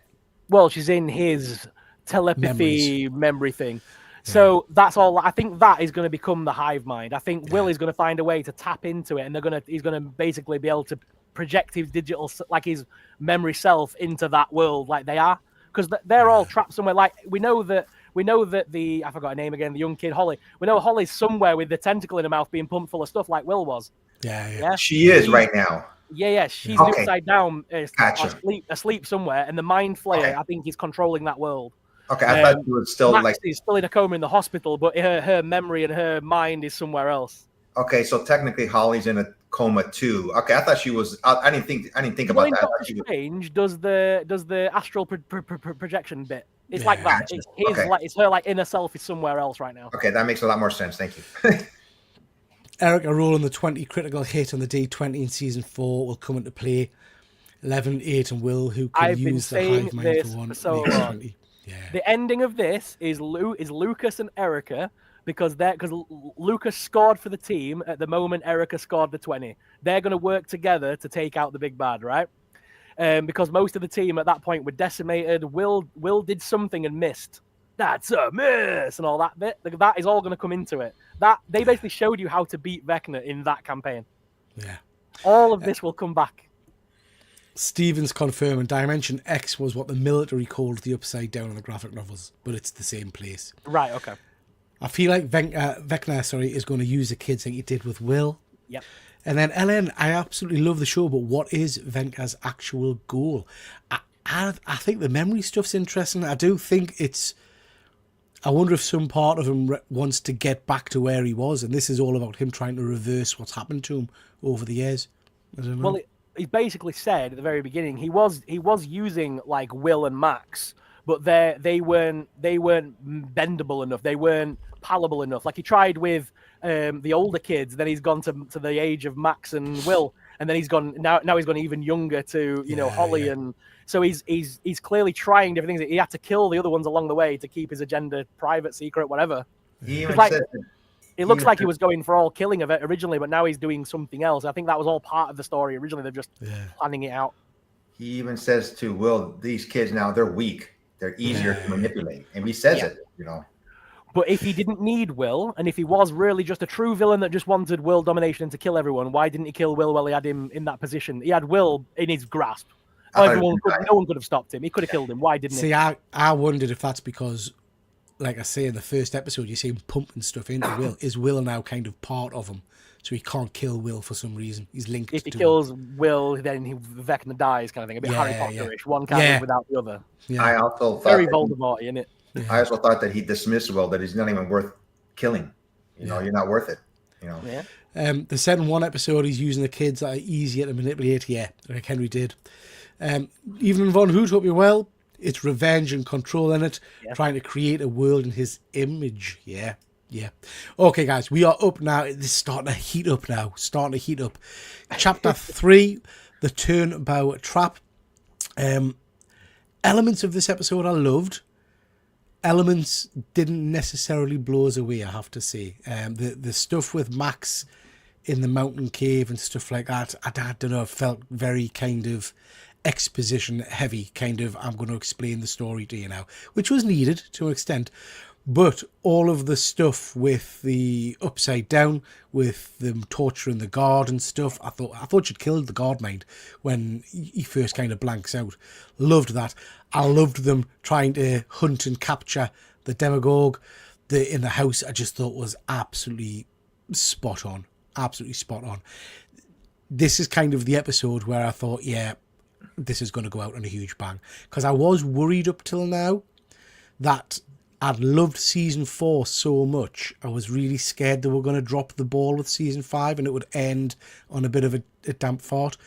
Well, she's in his telepathy memory thing. So that's all. I think that is going to become the hive mind. I think Will is going to find a way to tap into it, and he's going to basically be able to project his digital, like his memory self, into that world, like they are, because they're all trapped somewhere. Like we know that I forgot her name again, the young kid Holly. We know Holly's somewhere with the tentacle in her mouth, being pumped full of stuff, like Will was. Yeah. She is right now. Yeah. She's upside down, asleep somewhere, and the mind flayer, I think, is controlling that world. Okay, I thought she was still Max is still in a coma in the hospital, but her memory and her mind is somewhere else. Okay, so technically Holly's in a coma too. Okay, I thought she was. I didn't think about that. Doctor Strange does the astral projection bit. It's like that. It's it's her like inner self is somewhere else right now. Okay, that makes a lot more sense. Thank you. Erica rolling the 20 critical hit on the D20 in season 4 will come into play. 11, 8, and Will, who can I've been use the saying hive mind this for one for so makes long. 20. Yeah. The ending of this is Lucas and Erica because Lucas scored for the team at the moment Erica scored the 20. They're going to work together to take out the big bad, right? Because most of the team at that point were decimated. Will did something and missed. That's a miss and all that bit. That is all going to come into it. That they basically showed you how to beat Vecna in that campaign. Yeah. All of this will come back. Stevens confirming Dimension X was what the military called the Upside Down in the graphic novels, but it's the same place. Right, okay. I feel like Vecna, is going to use the kids like he did with Will. Yep. And then Ellen, I absolutely love the show, but what is Venka's actual goal? I think the memory stuff's interesting. I do think I wonder if some part of him wants to get back to where he was, and this is all about him trying to reverse what's happened to him over the years. I don't know. Well, he basically said at the very beginning he was using like Will and Max, but they weren't bendable enough. They weren't palatable enough. Like he tried with the older kids, then he's gone to the age of Max and Will, and then he's gone now he's gone even younger to Holly, and so he's clearly trying different things. He had to kill the other ones along the way to keep his agenda private, secret, whatever. He even Like, said it looks like he was going for all killing of it originally, but now he's doing something else. I think that was all part of the story originally. They're just planning it out. he even says to Will, these kids now, they're weak. They're easier to manipulate. And he says it, But if he didn't need Will, and if he was really just a true villain that just wanted Will domination and to kill everyone, why didn't he kill Will while he had him in that position? He had Will in his grasp. No one could have stopped him. He could have killed him. Why didn't he? See, I wondered if that's because, like I say in the first episode, you see him pumping stuff into Will. Is Will now kind of part of him? So he can't kill Will for some reason. He's linked if he to kills him. Will, then Vecna dies, kind of thing. A bit Harry Potter-ish. One can't live without the other. Yeah. I also thought very Voldemort, isn't it? I also thought that he dismissed Will, that he's not even worth killing. You're not worth it. Yeah. The 7-1 episode, he's using the kids that are easier to manipulate. Yeah, like Henry did. Evelyn Von Hoot, hope you're well. It's revenge and control in it, trying to create a world in his image. Yeah. Okay, guys, we are up now. This is starting to heat up now. Chapter 3, the Turnabout Trap. Elements of this episode I loved. Elements didn't necessarily blow us away, I have to say. The stuff with Max in the mountain cave and stuff like that, I don't know, felt very kind of exposition heavy, kind of, I'm going to explain the story to you now, which was needed to an extent. But all of the stuff with the Upside Down, with them torturing the guard and stuff, I thought she'd killed the guard mind when he first kind of blanks out. Loved that. I loved them trying to hunt and capture the demagogue in the house. I just thought was absolutely spot on. Absolutely spot on. This is kind of the episode where I thought, this is going to go out on a huge bang. Because I was worried up till now that I'd loved season 4 so much. I was really scared they were going to drop the ball with season 5 and it would end on a bit of a damp fart.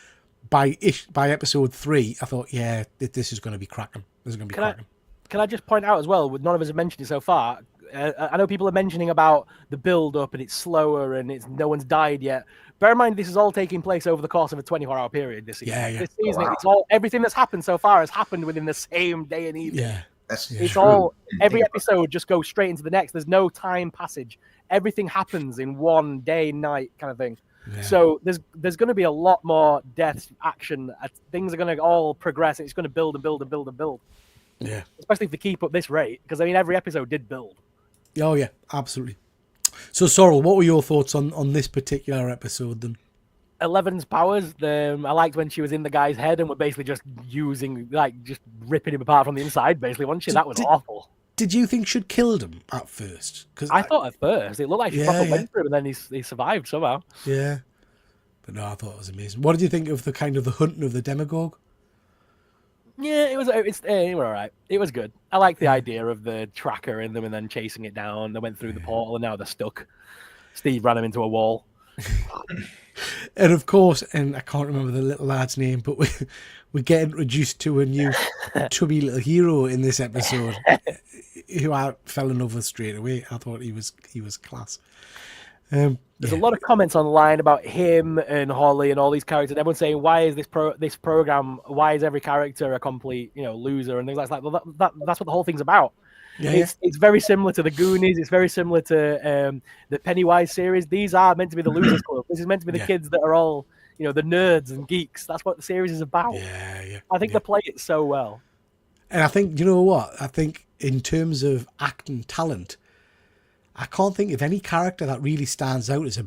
By episode 3, I thought, this is going to be cracking. Can I just point out as well, none of us have mentioned it so far, I know people are mentioning about the build-up and it's slower and no one's died yet. Bear in mind, this is all taking place over the course of a 24-hour period this season. Yeah. This season, everything that's happened so far has happened within the same day and evening. Yeah. It's true. Every episode just goes straight into the next. There's no time passage. Everything happens in one day, night kind of thing. Yeah. So there's going to be a lot more death, action. Things are going to all progress. It's going to build and build and build and build. Yeah. Especially if they keep up this rate, because every episode did build. Oh yeah, absolutely. So Sorrel, what were your thoughts on this particular episode then? 11's powers. I liked when she was in the guy's head and were basically just just ripping him apart from the inside, basically, wasn't she? That was awful. Did you think she'd killed him at first? Because I thought at first it looked like she probably went through him, and then he survived somehow. Yeah, but no, I thought it was amazing. What did you think of the kind of the hunting of the demagogue? Yeah, it was all right. It was good. I like the idea of the tracker in them and then chasing it down. They went through the portal and now they're stuck. Steve ran him into a wall. And of course, and I can't remember the little lad's name, but we get introduced to a new chubby little hero in this episode who I fell in love with straight away. I thought he was class. There's a lot of comments online about him and Holly and all these characters. Everyone's saying, "Why is this program? Why is every character a complete, loser?" And things like that. Well, that's what the whole thing's about. It's very similar to the Goonies. It's very similar to the Pennywise series. These are meant to be the losers club. This is meant to be the kids that are all, the nerds and geeks. That's what the series is about. I think they play it so well. And I think, you know what? I think in terms of acting talent, I can't think of any character that really stands out as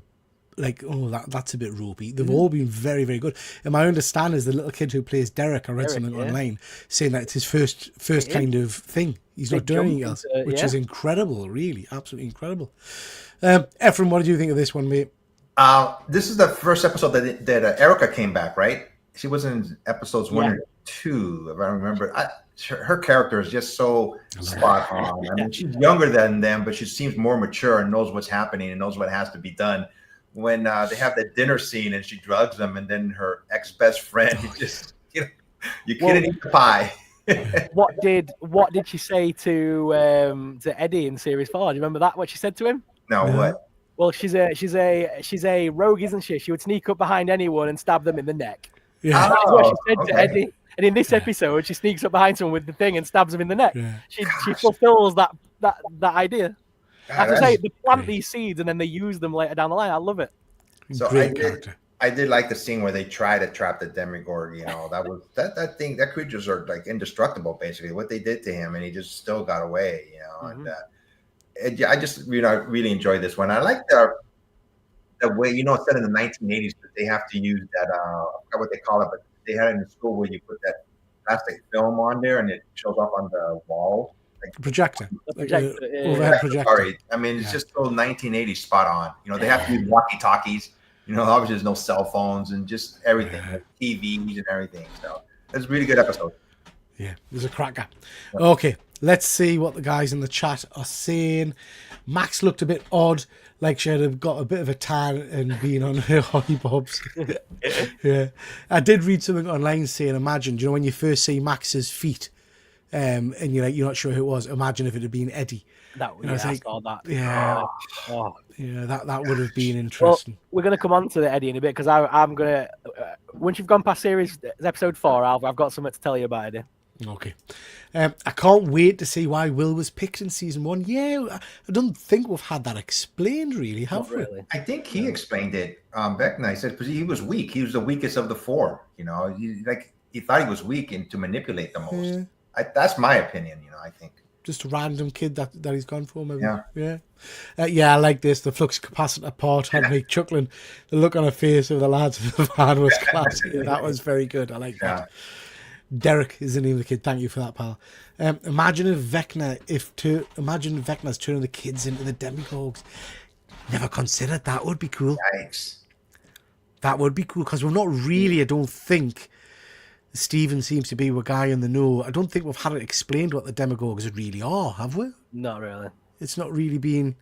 that's a bit ropey. They've all been very, very good. And my understanding is the little kid who plays Derek, I read something online saying that it's his first kind of thing. He's not doing anything else, which is incredible, really. Absolutely incredible. Ephraim, what did you think of this one, mate? This is the first episode that Erica came back, right? She was in episodes 1 and 2, if I remember. Her character is just so spot on. I mean, she's younger than them, but she seems more mature and knows what's happening and knows what has to be done. When they have that dinner scene and she drugs them, and then her ex-best friend, you couldn't eat the pie. What did she say to Eddie in series 4? Do you remember that? What she said to him? No, what? Well, she's a rogue, isn't she? She would sneak up behind anyone and stab them in the neck. Yeah. That's what she said to Eddie. And in this episode, she sneaks up behind someone with the thing and stabs him in the neck. Yeah. She fulfills that idea. God, I have to say, they plant these seeds and then they use them later down the line. I love it. So Great character. I did like the scene where they try to trap the Demigorg. That was that thing. That creatures are like indestructible, basically. What they did to him, and he just still got away. And I just I really enjoyed this one. I like the way it's set in the 1980s, but they have to use that I forgot what they call it, but they had it in school where you put that plastic film on there and it shows up on the wall. Like projector. Overhead projector. Sorry. I mean, it's just so 1980s spot on. They have to use walkie-talkies. Obviously there's no cell phones and just everything, like TVs and everything. So it's a really good episode. Yeah, it was a cracker. Okay, let's see what the guys in the chat are saying. Max looked a bit odd, like she had got a bit of a tan and been on her Holly Bobs. Yeah, I did read something online saying, imagine, when you first see Max's feet, and you're not sure who it was. Imagine if it had been Eddie. I saw that. Yeah, that would have been interesting. Well, we're gonna come on to the Eddie in a bit because I'm gonna once you've gone past series episode 4, I've got something to tell you about Eddie. Okay. I can't wait to see why Will was picked in season 1. Yeah, I don't think we've had that explained, really, have we? Really. I think he explained it. Beckner said because he was weak. He was the weakest of the 4. He thought he was weak and to manipulate the most. Yeah. That's my opinion. I think just a random kid that he's gone for, maybe. Yeah. I like this. The flux capacitor part had me chuckling. The look on her face of the lads of the van was classic. That was very good. I like that. Derek is the name of the kid. Thank you for that, pal. Imagine Vecna's turning the kids into the demigods. Never considered that. Would be cool. Yikes. That would be cool because we're not really. I don't think Steven seems to be a guy in the know. I don't think we've had it explained what the demigods really are, have we? Not really. It's not really been.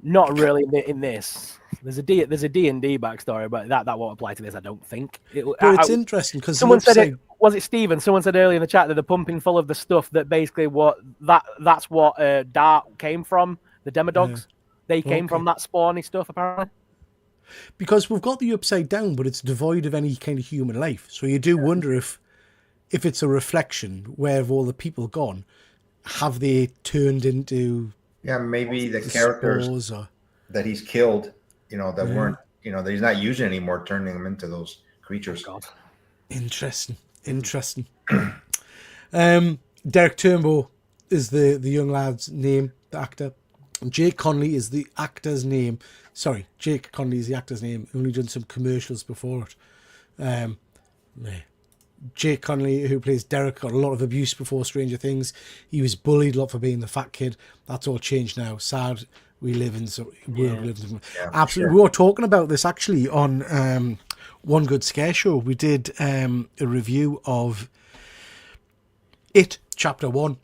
Not really in this. There's a D&D backstory, but that won't apply to this. I don't think. But it's interesting because someone said it. Was it Stephen? Someone said earlier in the chat that they're pumping full of the stuff that basically that's what Dart came from. The Demodogs, they came from that spawny stuff apparently. Because we've got the Upside Down, but it's devoid of any kind of human life. So you do wonder if it's a reflection. Where have all the people gone? Have they turned into? Yeah, maybe the characters that he's killed, that weren't, that he's not using anymore, turning them into those creatures. God. Interesting. Derek Turnbow is the young lad's name, the actor. Jake Conley is the actor's name. Sorry, Jake Conley is the actor's name. Only done some commercials before it. Jake Conley, who plays Derek, got a lot of abuse before Stranger Things. He was bullied a lot for being the fat kid. That's all changed now. Sad. We live in absolutely. Sure. We were talking about this actually on One Good Scare Show. We did a review of It Chapter 1,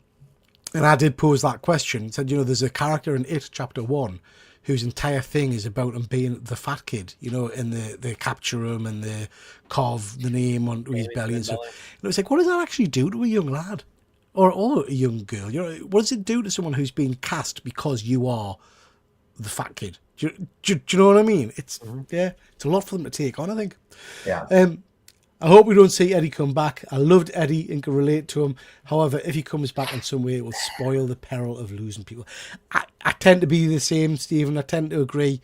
and I did pose that question. Said, there's a character in It Chapter 1 whose entire thing is about him being the fat kid, and they capture him and they carve the name onto his belly and stuff. And it was like, what does that actually do to a young lad or a young girl? What does it do to someone who's been cast because you are the fat kid. Do you know what I mean? It's it's a lot for them to take on, I think. Yeah. I hope we don't see Eddie come back. I loved Eddie and can relate to him. However, if he comes back in some way, it will spoil the peril of losing people. I tend to be the same, Stephen. I tend to agree.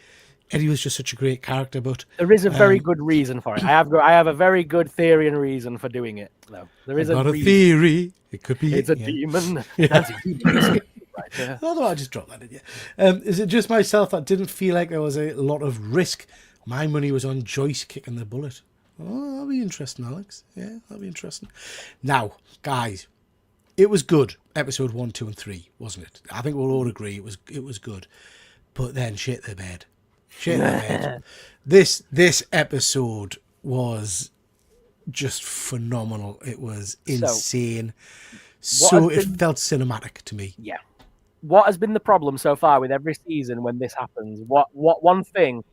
Eddie was just such a great character, but there is a very good reason for it. I have a very good theory and reason for doing it. No, there is got a reason. theory. It could be It's a demon. That's a demon. Right there. Although I just dropped that in you. Is it just myself that didn't feel like there was a lot of risk? My money was on Joyce kicking the bullet. Oh, that'll be interesting, Alex. Yeah, that'll be interesting. Now, guys, it was good. Episode 1, 2, and 3, wasn't it? I think we'll all agree it was good. But then shit the bed. Shit the bed. This episode was just phenomenal. It was insane. So it felt cinematic to me. Yeah. What has been the problem so far with every season when this happens? What one thing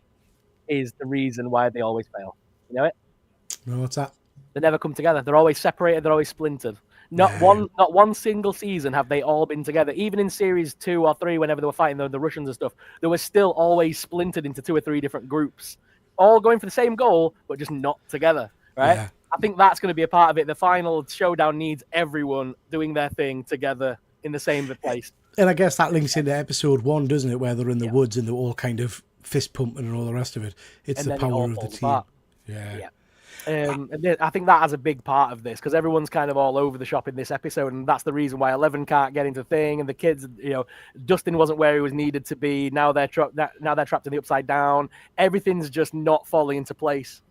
is the reason why they always fail? You know it? No, what's that? They never come together. They're always separated. They're always splintered. Not one single season have they all been together. Even in series 2 or 3, whenever they were fighting the Russians and stuff, they were still always splintered into 2 or 3 different groups, all going for the same goal, but just not together. Right? Yeah. I think that's going to be a part of it. The final showdown needs everyone doing their thing together in the same place. And I guess that links into episode 1, doesn't it? Where they're in the woods and they're all kind of fist pumping and all the rest of it. It's the power of the team. Apart. Yeah. And I think that has a big part of this because everyone's kind of all over the shop in this episode, and that's the reason why 11 can't get into the thing, and the kids, Dustin wasn't where he was needed to be. Now they're trapped in the upside down. Everything's just not falling into place.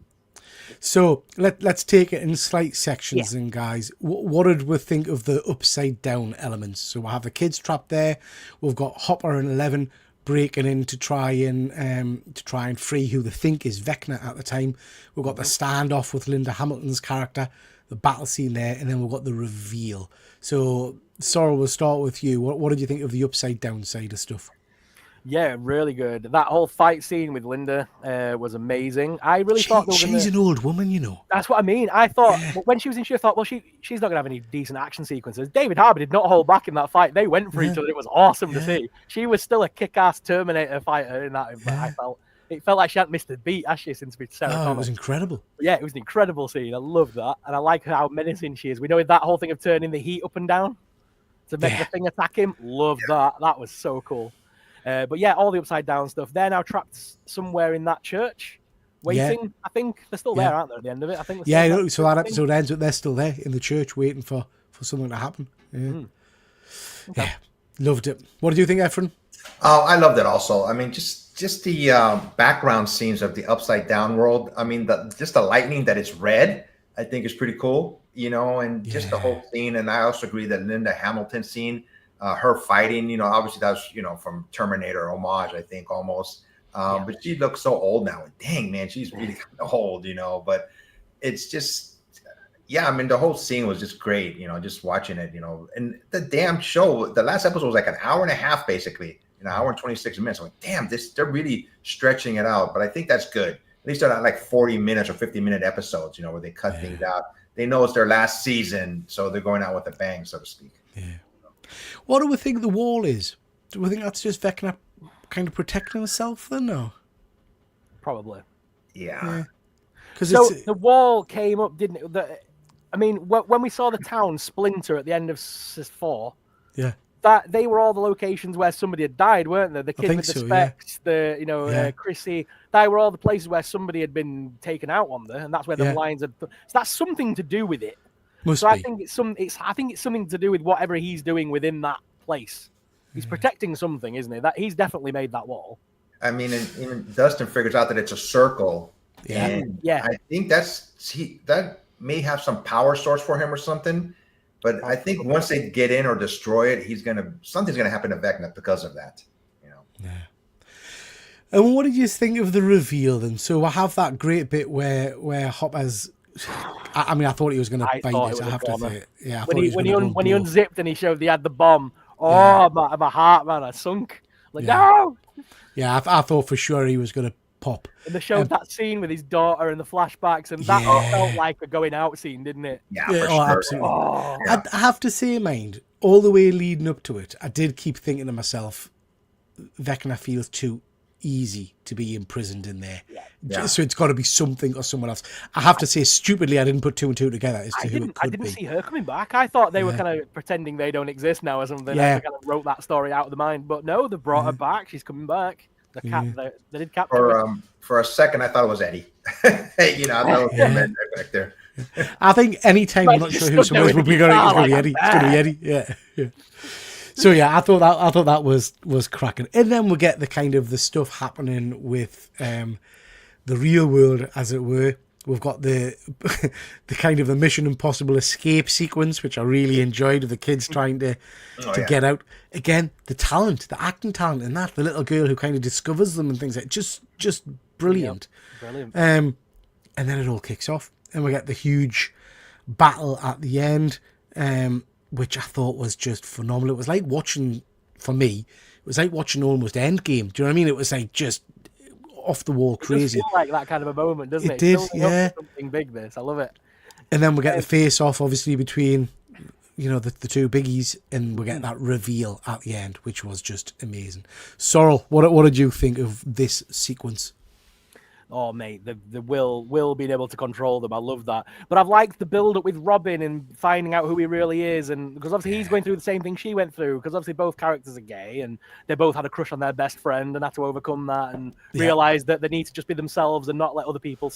So let's take it in slight sections, and guys, what did we think of the upside down elements? So we'll have the kids trapped there. We've got Hopper and 11 breaking in to try and free who they think is Vecna at the time. We've got the standoff with Linda Hamilton's character, the battle scene there, and then we've got the reveal. So Sorrel, we'll start with you. What did you think of the upside down side of stuff? Yeah, really good. That whole fight scene with Linda was amazing. I really thought she's an old woman, you know. That's what I mean. I thought when she was in, I thought, well, she's not gonna have any decent action sequences. David Harbour did not hold back in that fight. They went for each other. It was awesome to see. She was still a kick-ass Terminator fighter in that. I felt it felt like she hadn't missed a beat, actually, since Sarah Connor. It was incredible. Yeah, it was an incredible scene. I love that, and I like how menacing she is. We know that whole thing of turning the heat up and down to make the thing attack him. Love that. That was so cool. But yeah, all the upside down stuff. They're now trapped somewhere in that church, waiting. Yeah. I think they're still there, aren't they? At the end of it, I think. So that episode ends with they're still there in the church, waiting for something to happen. Yeah, okay. Loved it. What did you think, Efren? Oh, I loved it also. I mean, just the background scenes of the upside down world. I mean, just the lightning that it's red, I think is pretty cool. And just the whole scene. And I also agree that Linda Hamilton scene. Her fighting, obviously that was, from Terminator homage, I think almost. But she looks so old now. Dang, man, she's really kind of old, but it's just, I mean, the whole scene was just great, just watching it, and the damn show, the last episode was like an hour and a half, basically, an hour and 26 minutes. I'm like, damn, they're really stretching it out. But I think that's good. At least they're not like 40 minutes or 50-minute episodes, where they cut things out. They know it's their last season, so they're going out with a bang, so to speak. Yeah. What do we think the wall is? Do we think that's just Vecna kind of protecting herself then, no? Probably. Yeah. So the wall came up, didn't it? I mean, when we saw the town splinter at the end of 4, that they were all the locations where somebody had died, weren't they? The kid with the specs, Chrissy, they were all the places where somebody had been taken out on there, and that's where the lines had. So that's something to do with it. Must be. I think it's something to do with whatever he's doing within that place. He's protecting something, isn't he? That he's definitely made that wall. I mean, and Dustin figures out that it's a circle. And I think that may have some power source for him or something. But I think once they get in or destroy it, something's gonna happen to Vecna because of that. Yeah. And what did you think of the reveal then? So I have that great bit where Hopper's. I mean, I thought he was going to bite it. I have to say, yeah. When he unzipped and he showed he had the bomb. Oh, my heart, man! I sunk. No. Yeah, I thought for sure he was going to pop. And they showed that scene with his daughter and the flashbacks, and that felt like a going out scene, didn't it? Yeah, for sure. Absolutely. Oh. I have to say, mind, all the way leading up to it, I did keep thinking to myself, Vecna feels too easy to be imprisoned in there. Yeah. So it's got to be something or someone else. I have to say, stupidly, I didn't put 2 and 2 together as to who it I could didn't be. see her coming back. I thought they were kind of pretending they don't exist now or something. Yeah. They kind of wrote that story out of the mind. But no, they brought her back. She's coming back. The cat, they did capture her. For a second, I thought it was Eddie. I thought it was him back there. I think anytime we're not sure who someone is, we're going to be Eddie. It's going to be Eddie. Yeah. So yeah, I thought that was cracking. And then we get the kind of the stuff happening with the real world, as it were. We've got the kind of the Mission Impossible escape sequence, which I really enjoyed, of the kids trying to get out. Again, the acting talent in that, the little girl who kind of discovers them and things like just brilliant. Yep, brilliant. And then it all kicks off, and we get the huge battle at the end, which I thought was just phenomenal. It was like watching, for me, it was like watching almost Endgame. Do you know what I mean? It was like just off the wall crazy. It does feel like that kind of a moment, doesn't it? It did, Building up yeah. to something big. This, I love it. And then we get the face off, obviously, between the two biggies, and we get that reveal at the end, which was just amazing. Sorrel, what did you think of this sequence? Oh, mate, the Will being able to control them. I love that. But I've liked the build up with Robin and finding out who he really is. And because obviously he's going through the same thing she went through, because obviously both characters are gay and they both had a crush on their best friend and had to overcome that and realize that they need to just be themselves and not let other people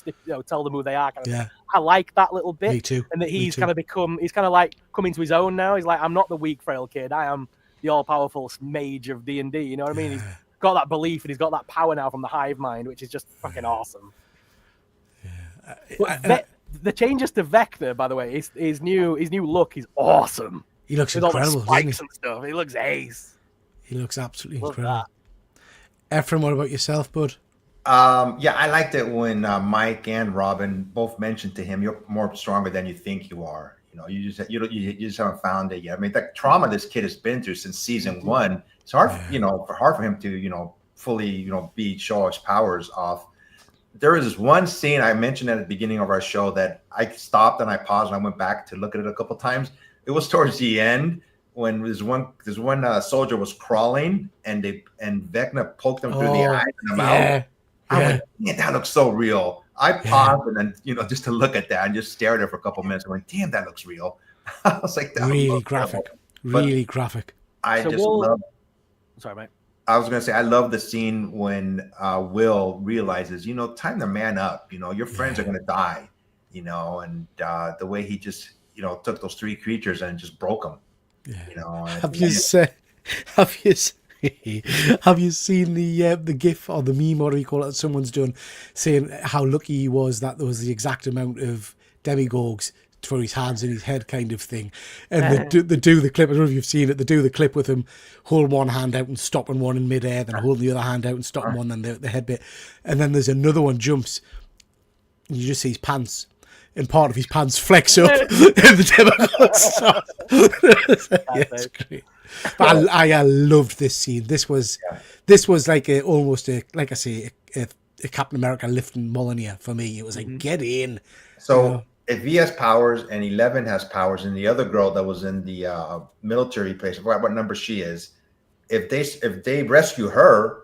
tell them who they are. Kind of I like that little bit. Me too. And that he's kind of like coming to his own now. He's like, I'm not the weak, frail kid. I am the all powerful mage of D&D. You know what I mean? He's got that belief and he's got that power now from the hive mind, which is just fucking awesome. The changes to Vector, by the way, his new look is awesome. He looks with incredible, all the spikes doesn't and stuff. He looks ace. He looks absolutely Love incredible. Ephraim, what about yourself, bud? I liked it when Mike and Robin both mentioned to him, "You're more stronger than you think you are. You just haven't found it yet." I mean, the trauma this kid has been through since season one. It's hard, hard for him to, fully, show his powers off. There is this one scene I mentioned at the beginning of our show that I stopped and I paused and I went back to look at it a couple times. It was towards the end when this one soldier was crawling and Vecna poked him through the eye and the mouth. I went, man, that looks so real. I paused and then, just to look at that and just stared at it for a couple minutes. I went, damn, that looks real. I was like, that really graphic. Really graphic. Sorry, mate. I was going to say, I love the scene when Will realizes, time to man up. Your friends are going to die, and the way he just, took those three creatures and just broke them. Yeah. Have you seen the GIF or the meme, or what do you call it, that someone's done, saying how lucky he was that there was the exact amount of demigogs for his hands and his head kind of thing. And they do the clip, I don't know if you've seen it, they do the clip with him holding one hand out and stopping one in midair, then holding the other hand out and stopping one, then the head bit. And then there's another one jumps, and you just see his pants, and part of his pants flex up, and the demigods it's great. But I loved this scene. This was like almost a Captain America lifting Mjolnir for me. It was like, get in. So if he has powers and 11 has powers, and the other girl that was in the military place, what number she is, if they rescue her,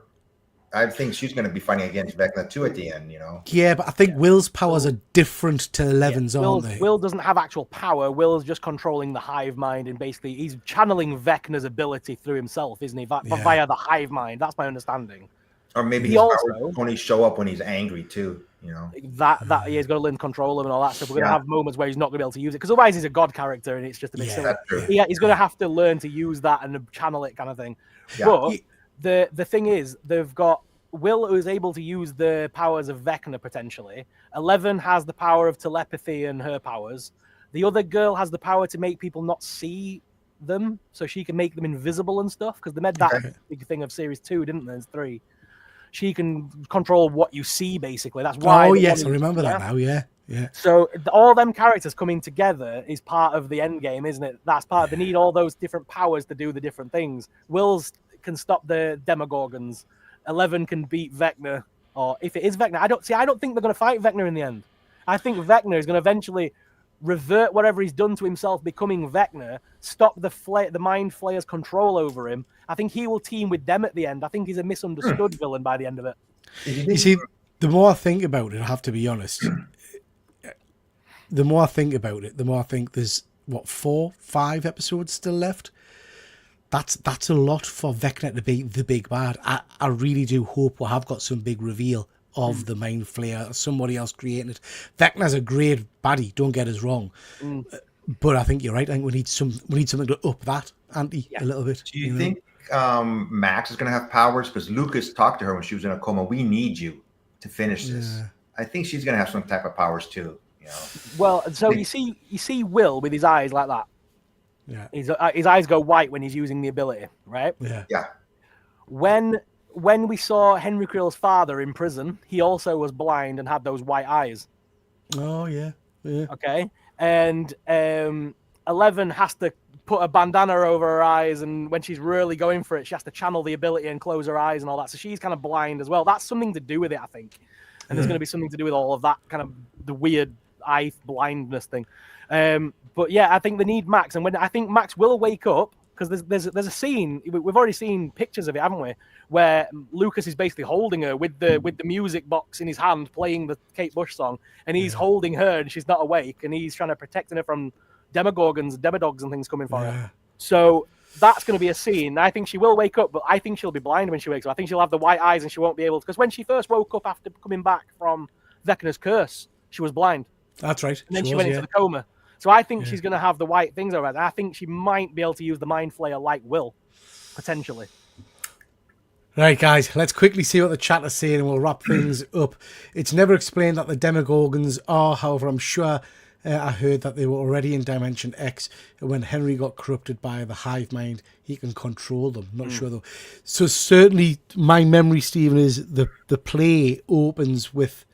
I think she's going to be fighting against Vecna too at the end. Yeah, but I think Will's powers are different to 11's, aren't they? Will doesn't have actual power. Will's just controlling the hive mind, and basically he's channeling Vecna's ability through himself, isn't he? Via the hive mind. That's my understanding. Or maybe his powers only show up when he's angry too. That he's got to learn to control him and all that stuff. We're going to have moments where he's not going to be able to use it, because otherwise he's a god character and it's just a bit silly. He's going to have to learn to use that and channel it, kind of thing. Yeah. But the thing is, they've got Will, who is able to use the powers of Vecna potentially. 11 has the power of telepathy and her powers. The other girl has the power to make people not see them, so she can make them invisible and stuff, because they made that big thing of series 2, didn't they? There's 3. She can control what you see, basically. That's why. Oh, yes, I remember that now, yeah. So all them characters coming together is part of the end game, isn't it? That's part of, they need all those different powers to do the different things. Will's can stop the Demogorgons. 11 can beat Vecna, or if it is Vecna, I don't think they're going to fight Vecna in the end. I think Vecna is going to eventually revert whatever he's done to himself, becoming Vecna, stop the Mind Flayer's control over him. I think he will team with them at the end. I think he's a misunderstood villain by the end of it. You see, the more I think about it, I have to be honest, the more I think about it, the more I think there's, 4-5 episodes still left. That's a lot for Vecna to be the big bad. I really do hope we'll have got some big reveal of the Mind Flayer, or somebody else creating it. Vecna's a great baddie, don't get us wrong. But I think you're right. I think we need something to up that ante a little bit. Do you think Max is going to have powers? Because Lucas talked to her when she was in a coma. We need you to finish this. I think she's going to have some type of powers too. You know? Well, so you see Will with his eyes like that. Yeah. His eyes go white when he's using the ability, right? Yeah. When we saw Henry Crill's father in prison, he also was blind and had those white eyes. Oh yeah. Okay, and 11 has to put a bandana over her eyes, and when she's really going for it, she has to channel the ability and close her eyes and all that. So she's kind of blind as well. That's something to do with it, I think. And there's going to be something to do with all of that kind of the weird eye blindness thing. But yeah, I think they need Max, and when I think Max will wake up, because there's a scene, we've already seen pictures of it, haven't we, where Lucas is basically holding her with the music box in his hand, playing the Kate Bush song, and he's holding her, and she's not awake, and he's trying to protect her from demodogs and things coming for her. So that's going to be a scene. I think she will wake up, but I think she'll be blind when she wakes up. I think she'll have the white eyes, and she won't be able to, because when she first woke up after coming back from Vecna's curse, she was blind. That's right. And then she went into the coma. So I think she's going to have the white things over there. I think she might be able to use the Mind Flayer like Will, potentially. Right, guys, let's quickly see what the chat is saying and we'll wrap things up. It's never explained that the Demogorgons are, however, I'm sure I heard that they were already in Dimension X. And when Henry got corrupted by the hive mind, he can control them. Not sure, though. So certainly my memory, Stephen, is the play opens with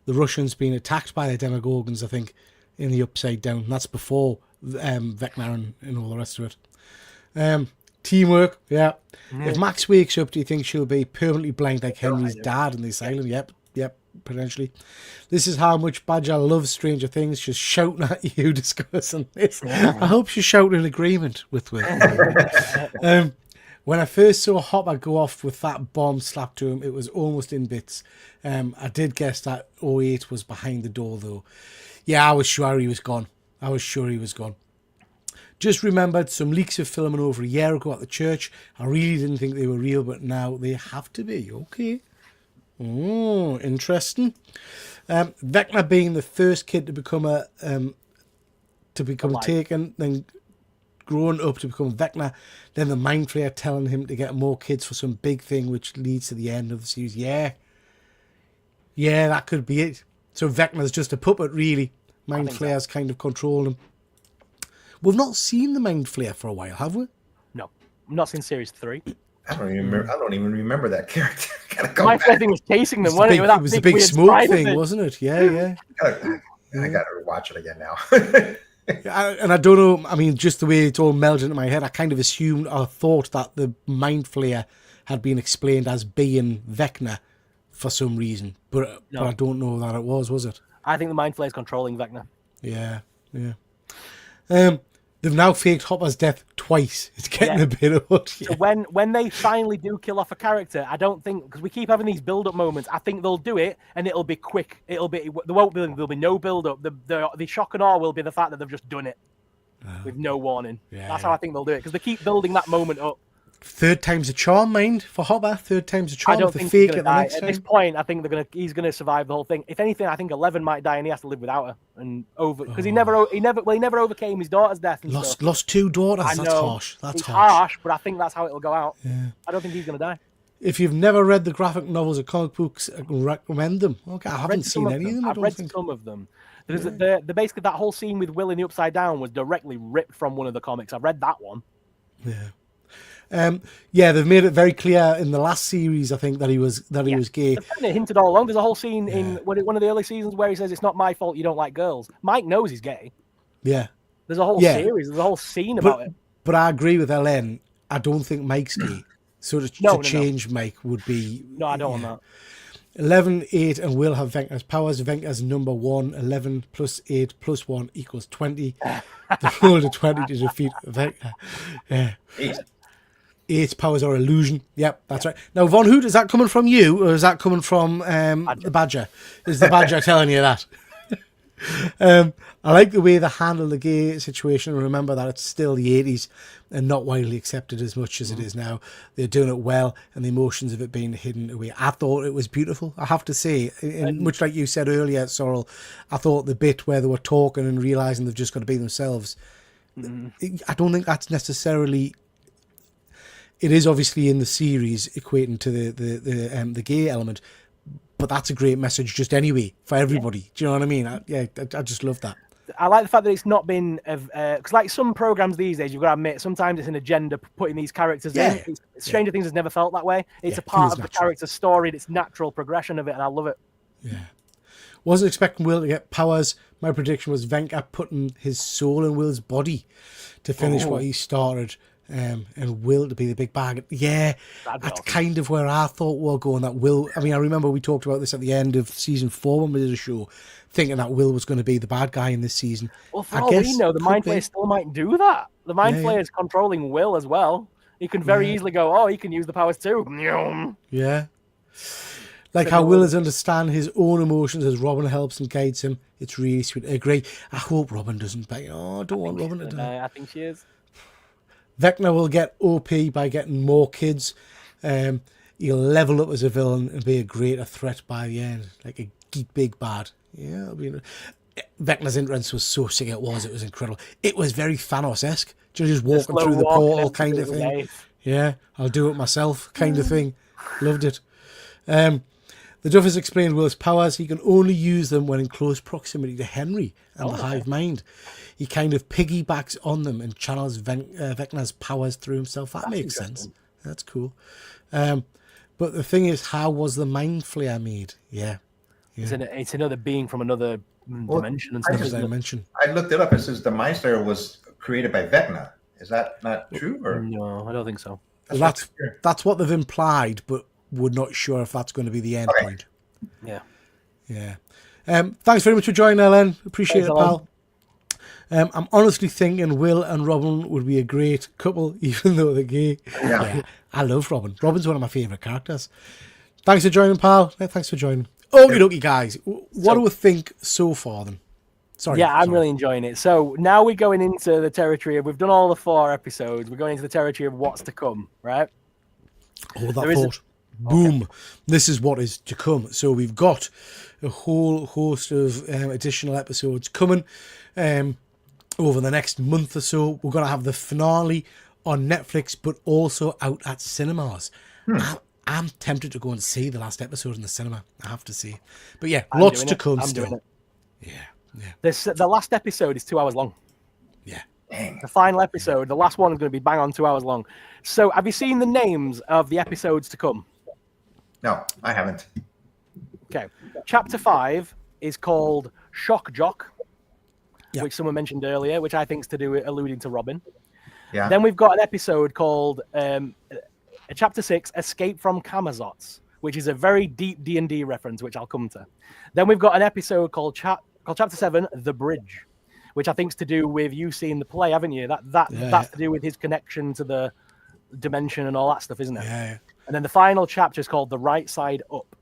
the Russians being attacked by the Demogorgons, I think, in the Upside Down. That's before Vecna and all the rest of it. Teamwork, yeah. If Max wakes up, do you think she'll be permanently blind like Henry's dad in the asylum? Yep, potentially. This is how much Badger loves Stranger Things. She's shouting at you discussing this. I hope she's shouting in agreement with me. When I first saw Hopper go off with that bomb slapped to him, it was almost in bits. I did guess that 08 was behind the door, though. Yeah, I was sure he was gone. Just remembered some leaks of filming over a year ago at the church. I really didn't think they were real, but now they have to be. Okay. Oh, interesting. Vecna being the first kid to become taken, then growing up to become Vecna, then the Mind Flayer telling him to get more kids for some big thing, which leads to the end of the series. Yeah, that could be it. So Vecna's just a puppet, really. Mind Flayer's kind of controlling him. We've not seen the Mind Flayer for a while, have we? No, not since Series 3. I don't even remember that character. My thing was chasing them. It was the big smoke thing, wasn't it? Yeah. I got to watch it again now. And I don't know, I mean, just the way it's all melded into my head, I kind of assumed or thought that the Mind Flayer had been explained as being Vecna for some reason. But I don't know that it was it? I think the Mind Flayer is controlling Vecna. Yeah. They've now faked Hopper's death twice. It's getting a bit odd. So when they finally do kill off a character, I don't think, because we keep having these build-up moments, I think they'll do it and it'll be quick. There'll be no build-up. The shock and awe will be the fact that they've just done it with no warning. That's how I think they'll do it, because they keep building that moment up. Third time's a charm, mind, for Hopper. Third time's a charm. I don't think he's going to die. At this point, I think he's going to survive the whole thing. If anything, I think 11 might die and he has to live without her because he never overcame his daughter's death. And lost two daughters. I know. That's harsh. That's harsh, but I think that's how it'll go out. Yeah. I don't think he's going to die. If you've never read the graphic novels or comic books, I can recommend them. Okay, I haven't seen any of them. I've read some of them. Basically, that whole scene with Will in the Upside Down was directly ripped from one of the comics. I've read that one. Yeah. They've made it very clear in the last series, I think, that he was gay. They've kind of hinted all along. There's a whole scene in one of the early seasons where he says, "It's not my fault you don't like girls." Mike knows he's gay. Yeah. There's a whole series. There's a whole scene about it. But I agree with Ellen. I don't think Mike's gay. So to change Mike would be... No, I don't want 11, 8, and Will have Vecna's powers. Vecna's number 1. 11 plus 8 plus 1 equals 20. The roll to 20 to defeat Vecna. Yeah. 8 powers are illusion. Yep, that's right. Now, Von Hoot, is that coming from you, or is that coming from the Badger? Is the Badger telling you that? I like the way they handle the gay situation. Remember that it's still the 80s and not widely accepted as much as it is now. They're doing it well, and the emotions of it being hidden away. I thought it was beautiful, I have to say. And much like you said earlier, Sorrel, I thought the bit where they were talking and realising they've just got to be themselves, I don't think that's necessarily... It is obviously in the series equating to the gay element, but that's a great message just anyway for everybody. Yeah. Do you know what I mean? I just love that. I like the fact that it's not been because like some programs these days, you've got to admit sometimes it's an agenda putting these characters in. Stranger Things has never felt that way. It's a part of the character's story. It's natural progression of it, and I love it. Yeah. Wasn't expecting Will to get powers. My prediction was Venka putting his soul in Will's body to finish what he started. And Will to be the big bag. Yeah, that's awesome. Kind of where I thought we were going. That Will, I mean, I remember we talked about this at the end of season 4 when we did a show, thinking that Will was going to be the bad guy in this season. Well, for all we know, the Mind Flayer still might do that. The Mind Flayer is controlling Will as well. He can very easily go, oh, he can use the powers too. Yeah. Like how Will is understand his own emotions as Robin helps and guides him. It's really sweet. I agree. I hope Robin doesn't bite. Oh, I don't want Robin to die. I think she is. Vecna will get OP by getting more kids. He'll level up as a villain and be a greater threat by the end, like a geek big bad. Yeah, Vecna's entrance was so sick. It was incredible. It was very Thanos-esque, just walking through the portal kind of thing. Nice. Yeah, I'll do it myself kind of thing. Loved it. The Duffers explained Will's powers. He can only use them when in close proximity to Henry and the Hive Mind. He kind of piggybacks on them and channels Vecna's powers through himself. That makes sense. That's cool. But the thing is, how was the Mind Flayer made? Yeah. It's another being from another dimension. And stuff, I looked it up. It says the Mind Flayer was created by Vecna. Is that not true? Or? No, I don't think so. That's what they've implied, but we're not sure if that's going to be the end point. Yeah. Yeah. Thanks very much for joining, Ellen. Appreciate it, pal. I'm honestly thinking Will and Robin would be a great couple, even though they're gay. Yeah. I love Robin. Robin's one of my favourite characters. Thanks for joining, pal. Thanks for joining. Okie dokie, guys. What do we think so far, then? Sorry. Yeah, I'm really enjoying it. So now we're going into the territory of, we've done all the 4 episodes. We're going into the territory of what's to come, right? Hold that thought. Boom. Okay. This is what is to come. So we've got a whole host of additional episodes coming over the next month or so. We're going to have the finale on Netflix, but also out at cinemas. I'm tempted to go and see the last episode in the cinema, I have to see. But yeah, lots to come still. Yeah. The last episode is 2 hours long. Yeah. The final episode, the last one is going to be bang on 2 hours long. So have you seen the names of the episodes to come? No, I haven't. Okay. Chapter 5 is called Shock Jock, which someone mentioned earlier, which I think is to do with alluding to Robin. Yeah. Then we've got an episode called Chapter 6, Escape from Kamazots, which is a very deep D&D reference, which I'll come to. Then we've got an episode called Chapter 7, The Bridge, which I think is to do with you seeing the play, haven't you? That's to do with his connection to the dimension and all that stuff, isn't it? Yeah. And then the final chapter is called The Right Side Up.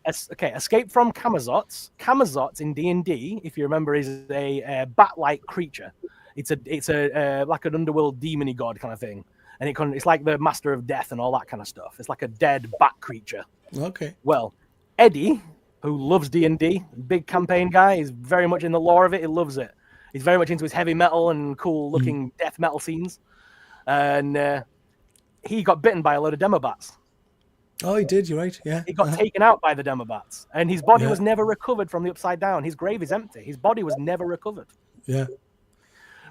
Escape from Kamazots. Kamazots in D&D, if you remember, is a bat-like creature. It's a like an underworld demony god kind of thing, and it's like the master of death and all that kind of stuff. It's like a dead bat creature. Okay. Well, Eddie, who loves D&D, big campaign guy, is very much in the lore of it. He loves it. He's very much into his heavy metal and cool-looking death metal scenes, and he got bitten by a load of demobats. Oh, he did. You're right. Yeah. He got taken out by the demobats, and his body was never recovered from the Upside Down. His grave is empty. His body was never recovered. Yeah.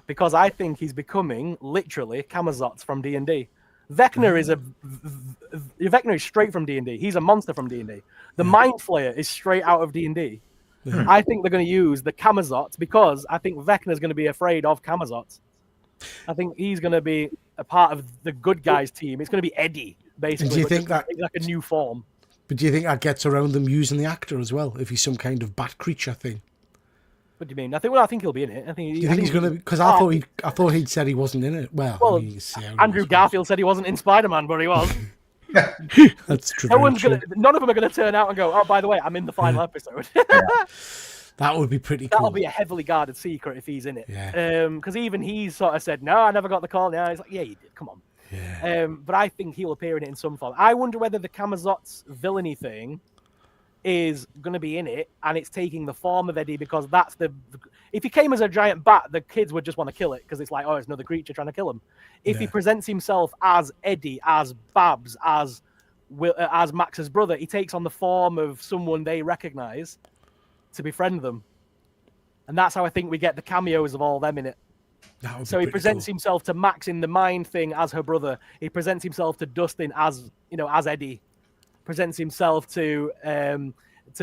Because I think he's becoming literally Kamazots from D&D. Vecna is straight from D&D. He's a monster from D&D. The Mind Flayer is straight out of D&D. I think they're going to use the Kamazots because I think Vecna is going to be afraid of Kamazots. I think he's going to be a part of the good guys team. It's going to be Eddie, basically. Do you think that like a new form? But do you think that gets around them using the actor as well, if he's some kind of bat creature thing? What do you mean? I think he'll be in it. Do you think he's going to? Because I thought he'd said he wasn't in it. Well, I mean, Andrew Garfield said he wasn't in Spider-Man, but he was. That's true. None of them are going to turn out and go, "Oh, by the way, I'm in the final episode." That would be pretty That'll cool. be a heavily guarded secret if he's in it. Yeah. Because even he sort of said, "No, I never got the call." Now he's like, "Yeah, you did. Come on." Yeah. But I think he'll appear in it in some form. I wonder whether the Camazotz villainy thing is going to be in it, and it's taking the form of Eddie, because that's if he came as a giant bat, the kids would just want to kill it because it's like, oh, it's another creature trying to kill him. If he presents himself as Eddie, as Babs, as Max's brother, he takes on the form of someone they recognize to befriend them, and that's how I think we get the cameos of all them in it. So he presents himself to Max in the mind thing as her brother. He presents himself to Dustin as Eddie. Presents himself to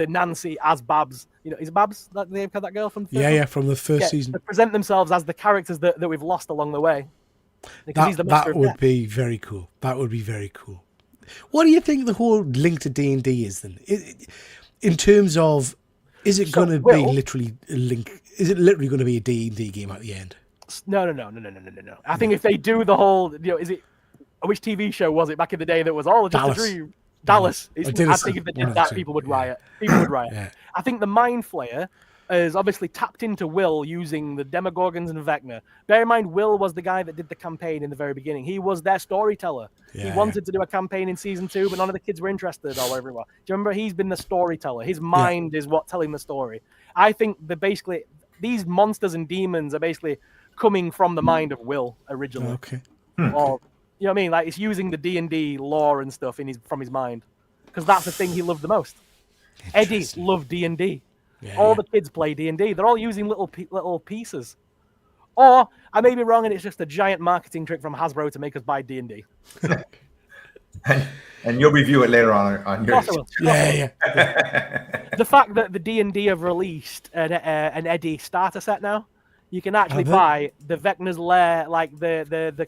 Nancy as Babs. Is Babs that girl from the first from the first season. They present themselves as the characters that we've lost along the way. That would be very cool. That would be very cool. What do you think the whole link to D&D is then? In terms of, is it going to be literally a link? Is it literally going to be a D&D game at the end? No. I think if they do the whole, which TV show was it back in the day that was all just Dallas. a dream? Dallas. I think if they did that, people would riot. Yeah. I think the Mind Flayer has obviously tapped into Will using the Demogorgons and Vecna. Bear in mind, Will was the guy that did the campaign in the very beginning. He was their storyteller. He wanted to do a campaign in season 2, but none of the kids were interested or whatever it was. Do you remember? He's been the storyteller. His mind is what telling the story. I think that basically these monsters and demons are basically coming from the mind of Will originally. Okay. Or, you know what I mean? Like, it's using the D&D lore and stuff from his mind, because that's the thing he loved the most. Eddie loved D&D. All the kids play D&D. They're all using little pieces. Or I may be wrong, and it's just a giant marketing trick from Hasbro to make us buy D&D. And you'll review it later on yours. Yeah. The fact that the D&D have released an Eddie starter set now, you can actually buy the Vecna's Lair, like the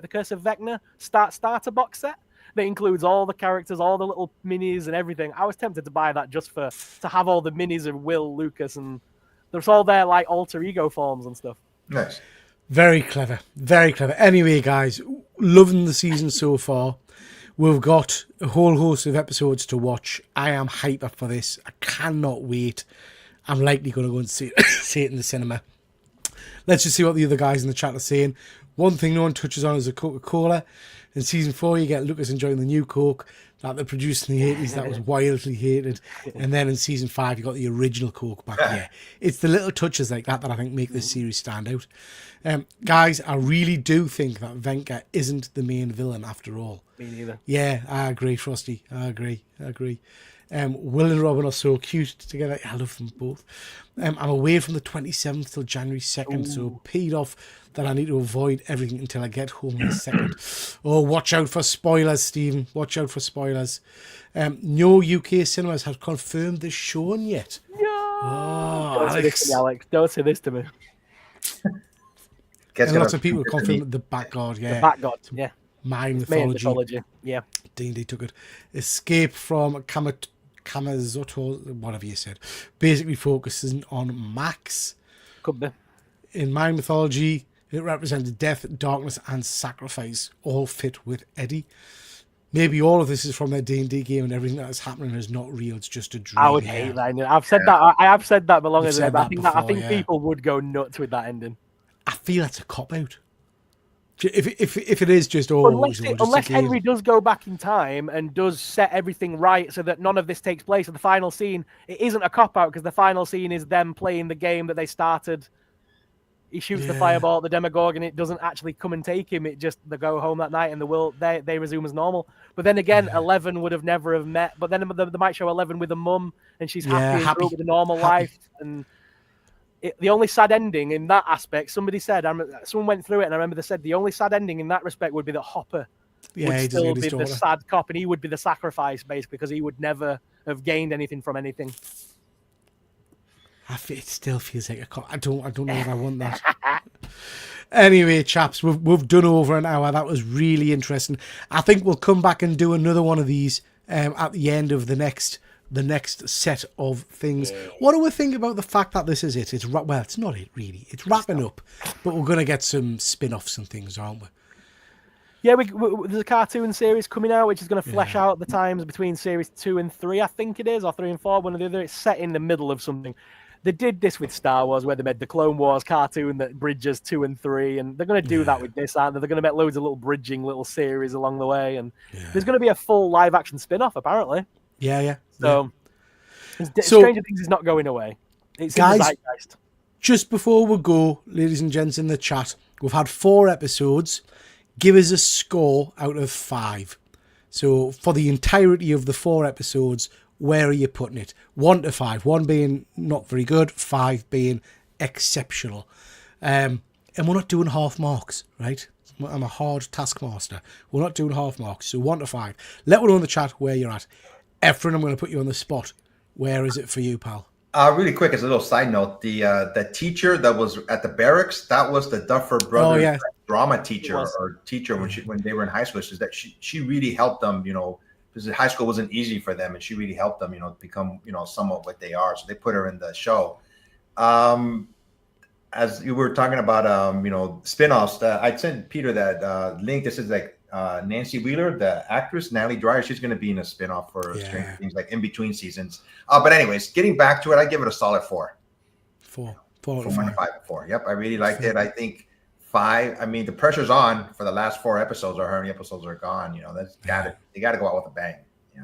Curse of Vecna starter box set that includes all the characters, all the little minis and everything. I was tempted to buy that just to have all the minis of Will, Lucas, and there's all their like alter ego forms and stuff. Nice. Very clever. Very clever. Anyway, guys, loving the season so far. We've got a whole host of episodes to watch. I am hyped up for this. I cannot wait. I'm likely going to go and see it in the cinema. Let's just see what the other guys in the chat are saying. One thing no one touches on is a Coca-Cola. In season 4, you get Lucas enjoying the new Coke that they produced in the 80s that was wildly hated. And then in season 5, you got the original Coke back. Yeah, it's the little touches like that I think make this series stand out. Guys, I really do think that Venka isn't the main villain after all. Me neither. Yeah, I agree, Frosty. I agree. Will and Robin are so cute together. I love them both. I'm away from the 27th till January 2nd, so peed off that I need to avoid everything until I get home on the 2nd. Oh, watch out for spoilers, Stephen. Watch out for spoilers. No UK cinemas have confirmed this shown yet. No. Oh, Alex. Don't say this to me. And lots of people confirmed the Backguard, yeah. The Backguard, yeah. Mine mythology. Yeah. D&D took it. Escape from Camazotto, whatever you said. Basically focusing on Max. Could be. In my mythology, it represented death, darkness, and sacrifice, all fit with Eddie. Maybe all of this is from their D&D game, and everything that is happening is not real. It's just a dream. I would hate that. I've said that. I have said that belonging to them. I think people would go nuts with that ending. I feel that's a cop out. If it is just unless Henry does go back in time and does set everything right so that none of this takes place, and the final scene, it isn't a cop out because the final scene is them playing the game that they started. He shoots the fireball at the Demogorgon, it doesn't actually come and take him. It just, they go home that night and they resume as normal. But then again, 11 would have never have met. But then they might show 11 with a mum and she's happy with a normal life. And the only sad ending in that aspect, somebody said, someone went through it and I remember they said the only sad ending in that respect would be that Hopper would still be the sad cop and he would be the sacrifice basically because he would never have gained anything from anything. It still feels like a cop. I don't know if I want that. Anyway, chaps, we've done over an hour. That was really interesting. I think we'll come back and do another one of these at the end of the next set of things. What do we think about the fact that this is it? Well, it's not it really. It's wrapping up, but we're going to get some spin-offs and things, aren't we? Yeah, there's a cartoon series coming out which is going to flesh out the times between series 2 and 3, I think it is, or 3 and 4, one or the other. It's set in the middle of something. They did this with Star Wars, where they made the Clone Wars cartoon that bridges 2 and 3, and they're going to do that with this, aren't they? They're going to make loads of little series along the way, and there's going to be a full live-action spin-off, apparently. Yeah. So Stranger Things is not going away. It's guys, in the zeitgeist. Just before we go, ladies and gents in the chat, we've had 4 episodes. Give us a score out of 5. So for the entirety of the 4 episodes, where are you putting it? 1 to 5. 1 being not very good, 5 being exceptional. And we're not doing half marks, right? I'm a hard taskmaster. We're not doing half marks. So 1 to 5. Let me know in the chat where you're at. Efren, I'm going to put you on the spot. Where is it for you, pal? Really quick, as a little side note, the teacher that was at the barracks, that was the Duffer Brothers drama teacher when they were in high school. Is that she really helped them, because high school wasn't easy for them, and she really helped them, become, somewhat what they are. So they put her in the show. As you were talking about, spin-offs, I'd sent Peter that link. This is like Nancy Wheeler, the actress, Natalie Dreyer. She's going to be in a spin-off for Stranger Things, like in between seasons. But anyways, getting back to it, I give it a solid 4. 4. 4. Yep, I really liked it. I think 5. I mean, the pressure's on for the last 4 episodes, or how many episodes are gone. They got to go out with a bang.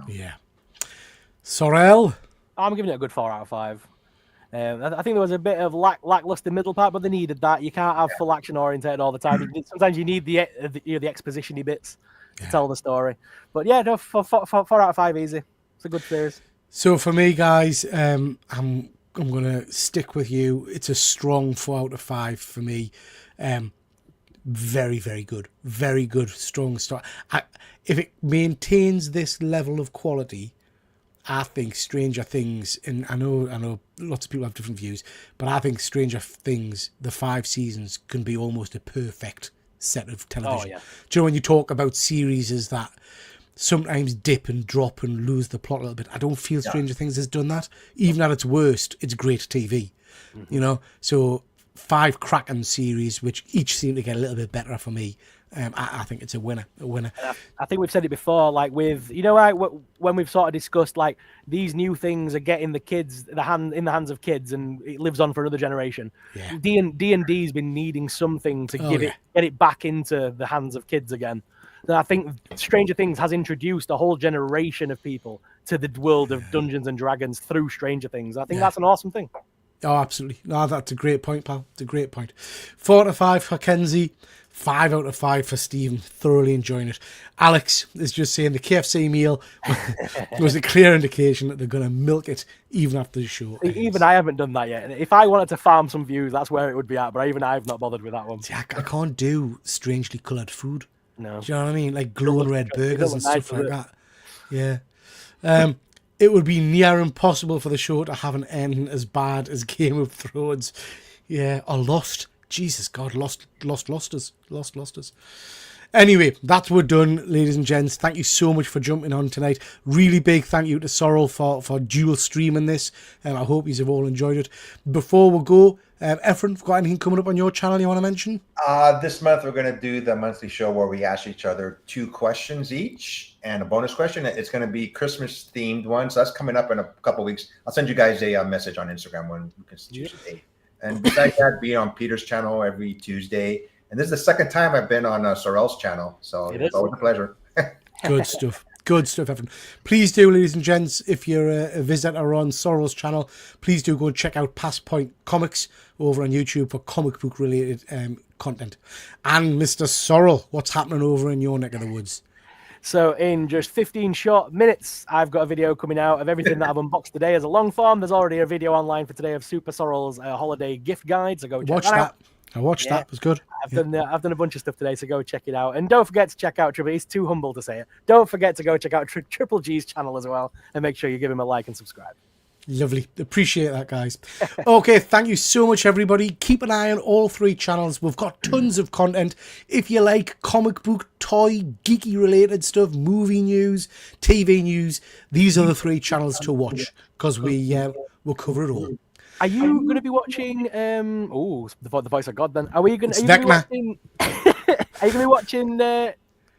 Yeah. Sorrel, I'm giving it a good 4 out of 5. I think there was a bit of lackluster middle part, but they needed that. You can't have full action oriented all the time. Sometimes you need the exposition-y bits to tell the story. But yeah, no, 4 out of 5 easy. It's a good series. So for me, guys, I'm going to stick with you. It's a strong 4 out of 5 for me. Very, very good. Very good, strong start. If it maintains this level of quality, I think Stranger Things, and I know lots of people have different views, but I think Stranger Things, the 5 seasons, can be almost a perfect set of television. Oh, yeah. Do you know when you talk about series that sometimes dip and drop and lose the plot a little bit? I don't feel Stranger Things has done that. Even at its worst, it's great TV. So 5 cracking series, which each seem to get a little bit better for me. I think it's a winner. I think we've said it before, like with, when we've sort of discussed, like, these new things are getting the kids, in the hands of kids, and it lives on for another generation. Yeah. D&D's been needing something to get it back into the hands of kids again. And I think Stranger Things has introduced a whole generation of people to the world of Dungeons and Dragons through Stranger Things. I think that's an awesome thing. Oh, absolutely. No, that's a great point, pal. It's a great point. 4 out of 5 for Kenzie. 5 out of 5 for Stephen. Thoroughly enjoying it. Alex is just saying the KFC meal was a clear indication that they're going to milk it even after the show ends. Even I haven't done that yet. If I wanted to farm some views, that's where it would be at. But even I've not bothered with that one. See, I can't do strangely coloured food. No. Do you know what I mean? Like glowing red burgers and stuff like that. Yeah. It would be near impossible for the show to have an ending as bad as Game of Thrones. Yeah, or Lost. Jesus God, lost us. Anyway, that's we're done, ladies and gents. Thank you so much for jumping on tonight. Really big thank you to Sorrel for dual streaming this. I hope you've all enjoyed it. Before we go, Efren, got anything coming up on your channel you want to mention? This month we're going to do the monthly show where we ask each other 2 questions each and a bonus question. It's going to be Christmas themed one, so that's coming up in a couple of weeks. I'll send you guys a message on Instagram when we can choose a date. And besides that, be on Peter's channel every Tuesday. And this is the second time I've been on Sorrel's channel, so it's always a pleasure. Good stuff. Good stuff, Evan. Please do, ladies and gents, if you're a visitor on Sorrel's channel, please do go and check out PassPoint Comics over on YouTube for comic book related content. And Mr. Sorrel, what's happening over in your neck of the woods? So in just 15 short minutes, I've got a video coming out of everything that I've unboxed today as a long form. There's already a video online for today of Super Sorrel's holiday gift guide, so go check that out. I watched that. It was good. I've done a bunch of stuff today, so go check it out. And don't forget to check out Triple. He's too humble to say it. Don't forget to go check out Triple G's channel as well, and make sure you give him a like and subscribe. Lovely. Appreciate that, guys. Okay, thank you so much, everybody. Keep an eye on all 3 channels. We've got tons of content. If you like comic book, toy, geeky related stuff, movie news, TV news, these are the 3 channels to watch because we'll cover it all. Are you going to be watching? The voice of God. Then are we going? It's Are you going Vecna. to be watching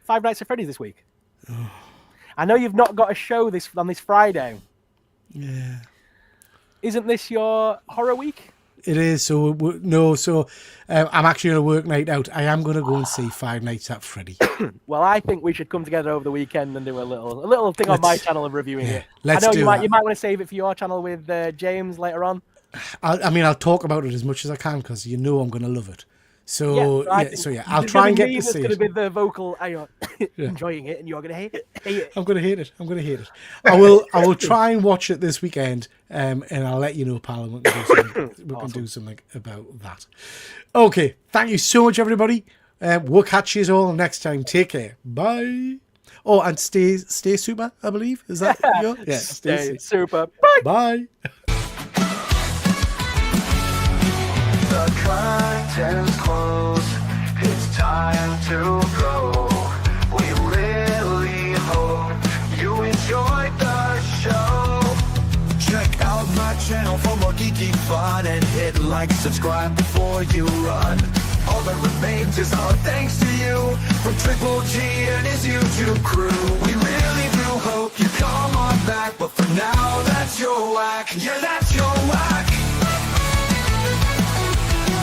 Five Nights at Freddy's this week? I know you've not got a show on this Friday. Yeah. Isn't this your horror week? It is. So I'm actually on a work night out. I am going to go and see Five Nights at Freddy. Well, I think we should come together over the weekend and do a little thing on my channel of reviewing it. Let's I know do you that. might want to save it for your channel with James later on. I'll talk about it as much as I can because I'm going to love it. So I'll It's try gonna and be get me to that's see going to it. be the vocal. Enjoying it, and you're going to hate it. I'm going to hate it. I will try and watch it this weekend, and I'll let you know, pal. And we can do something about that. Okay, thank you so much, everybody. We'll catch you all next time. Take care. Bye. Oh, and stay super. I believe is that your? Yeah, Stay super. Bye. Bye. The curtains close, it's time to go. We really hope you enjoyed the show. Check out my channel for more geeky fun and hit like, subscribe before you run. All that remains is our thanks to you from Triple G and his YouTube crew. We really do hope you come on back, but for now that's your whack. Yeah, that's your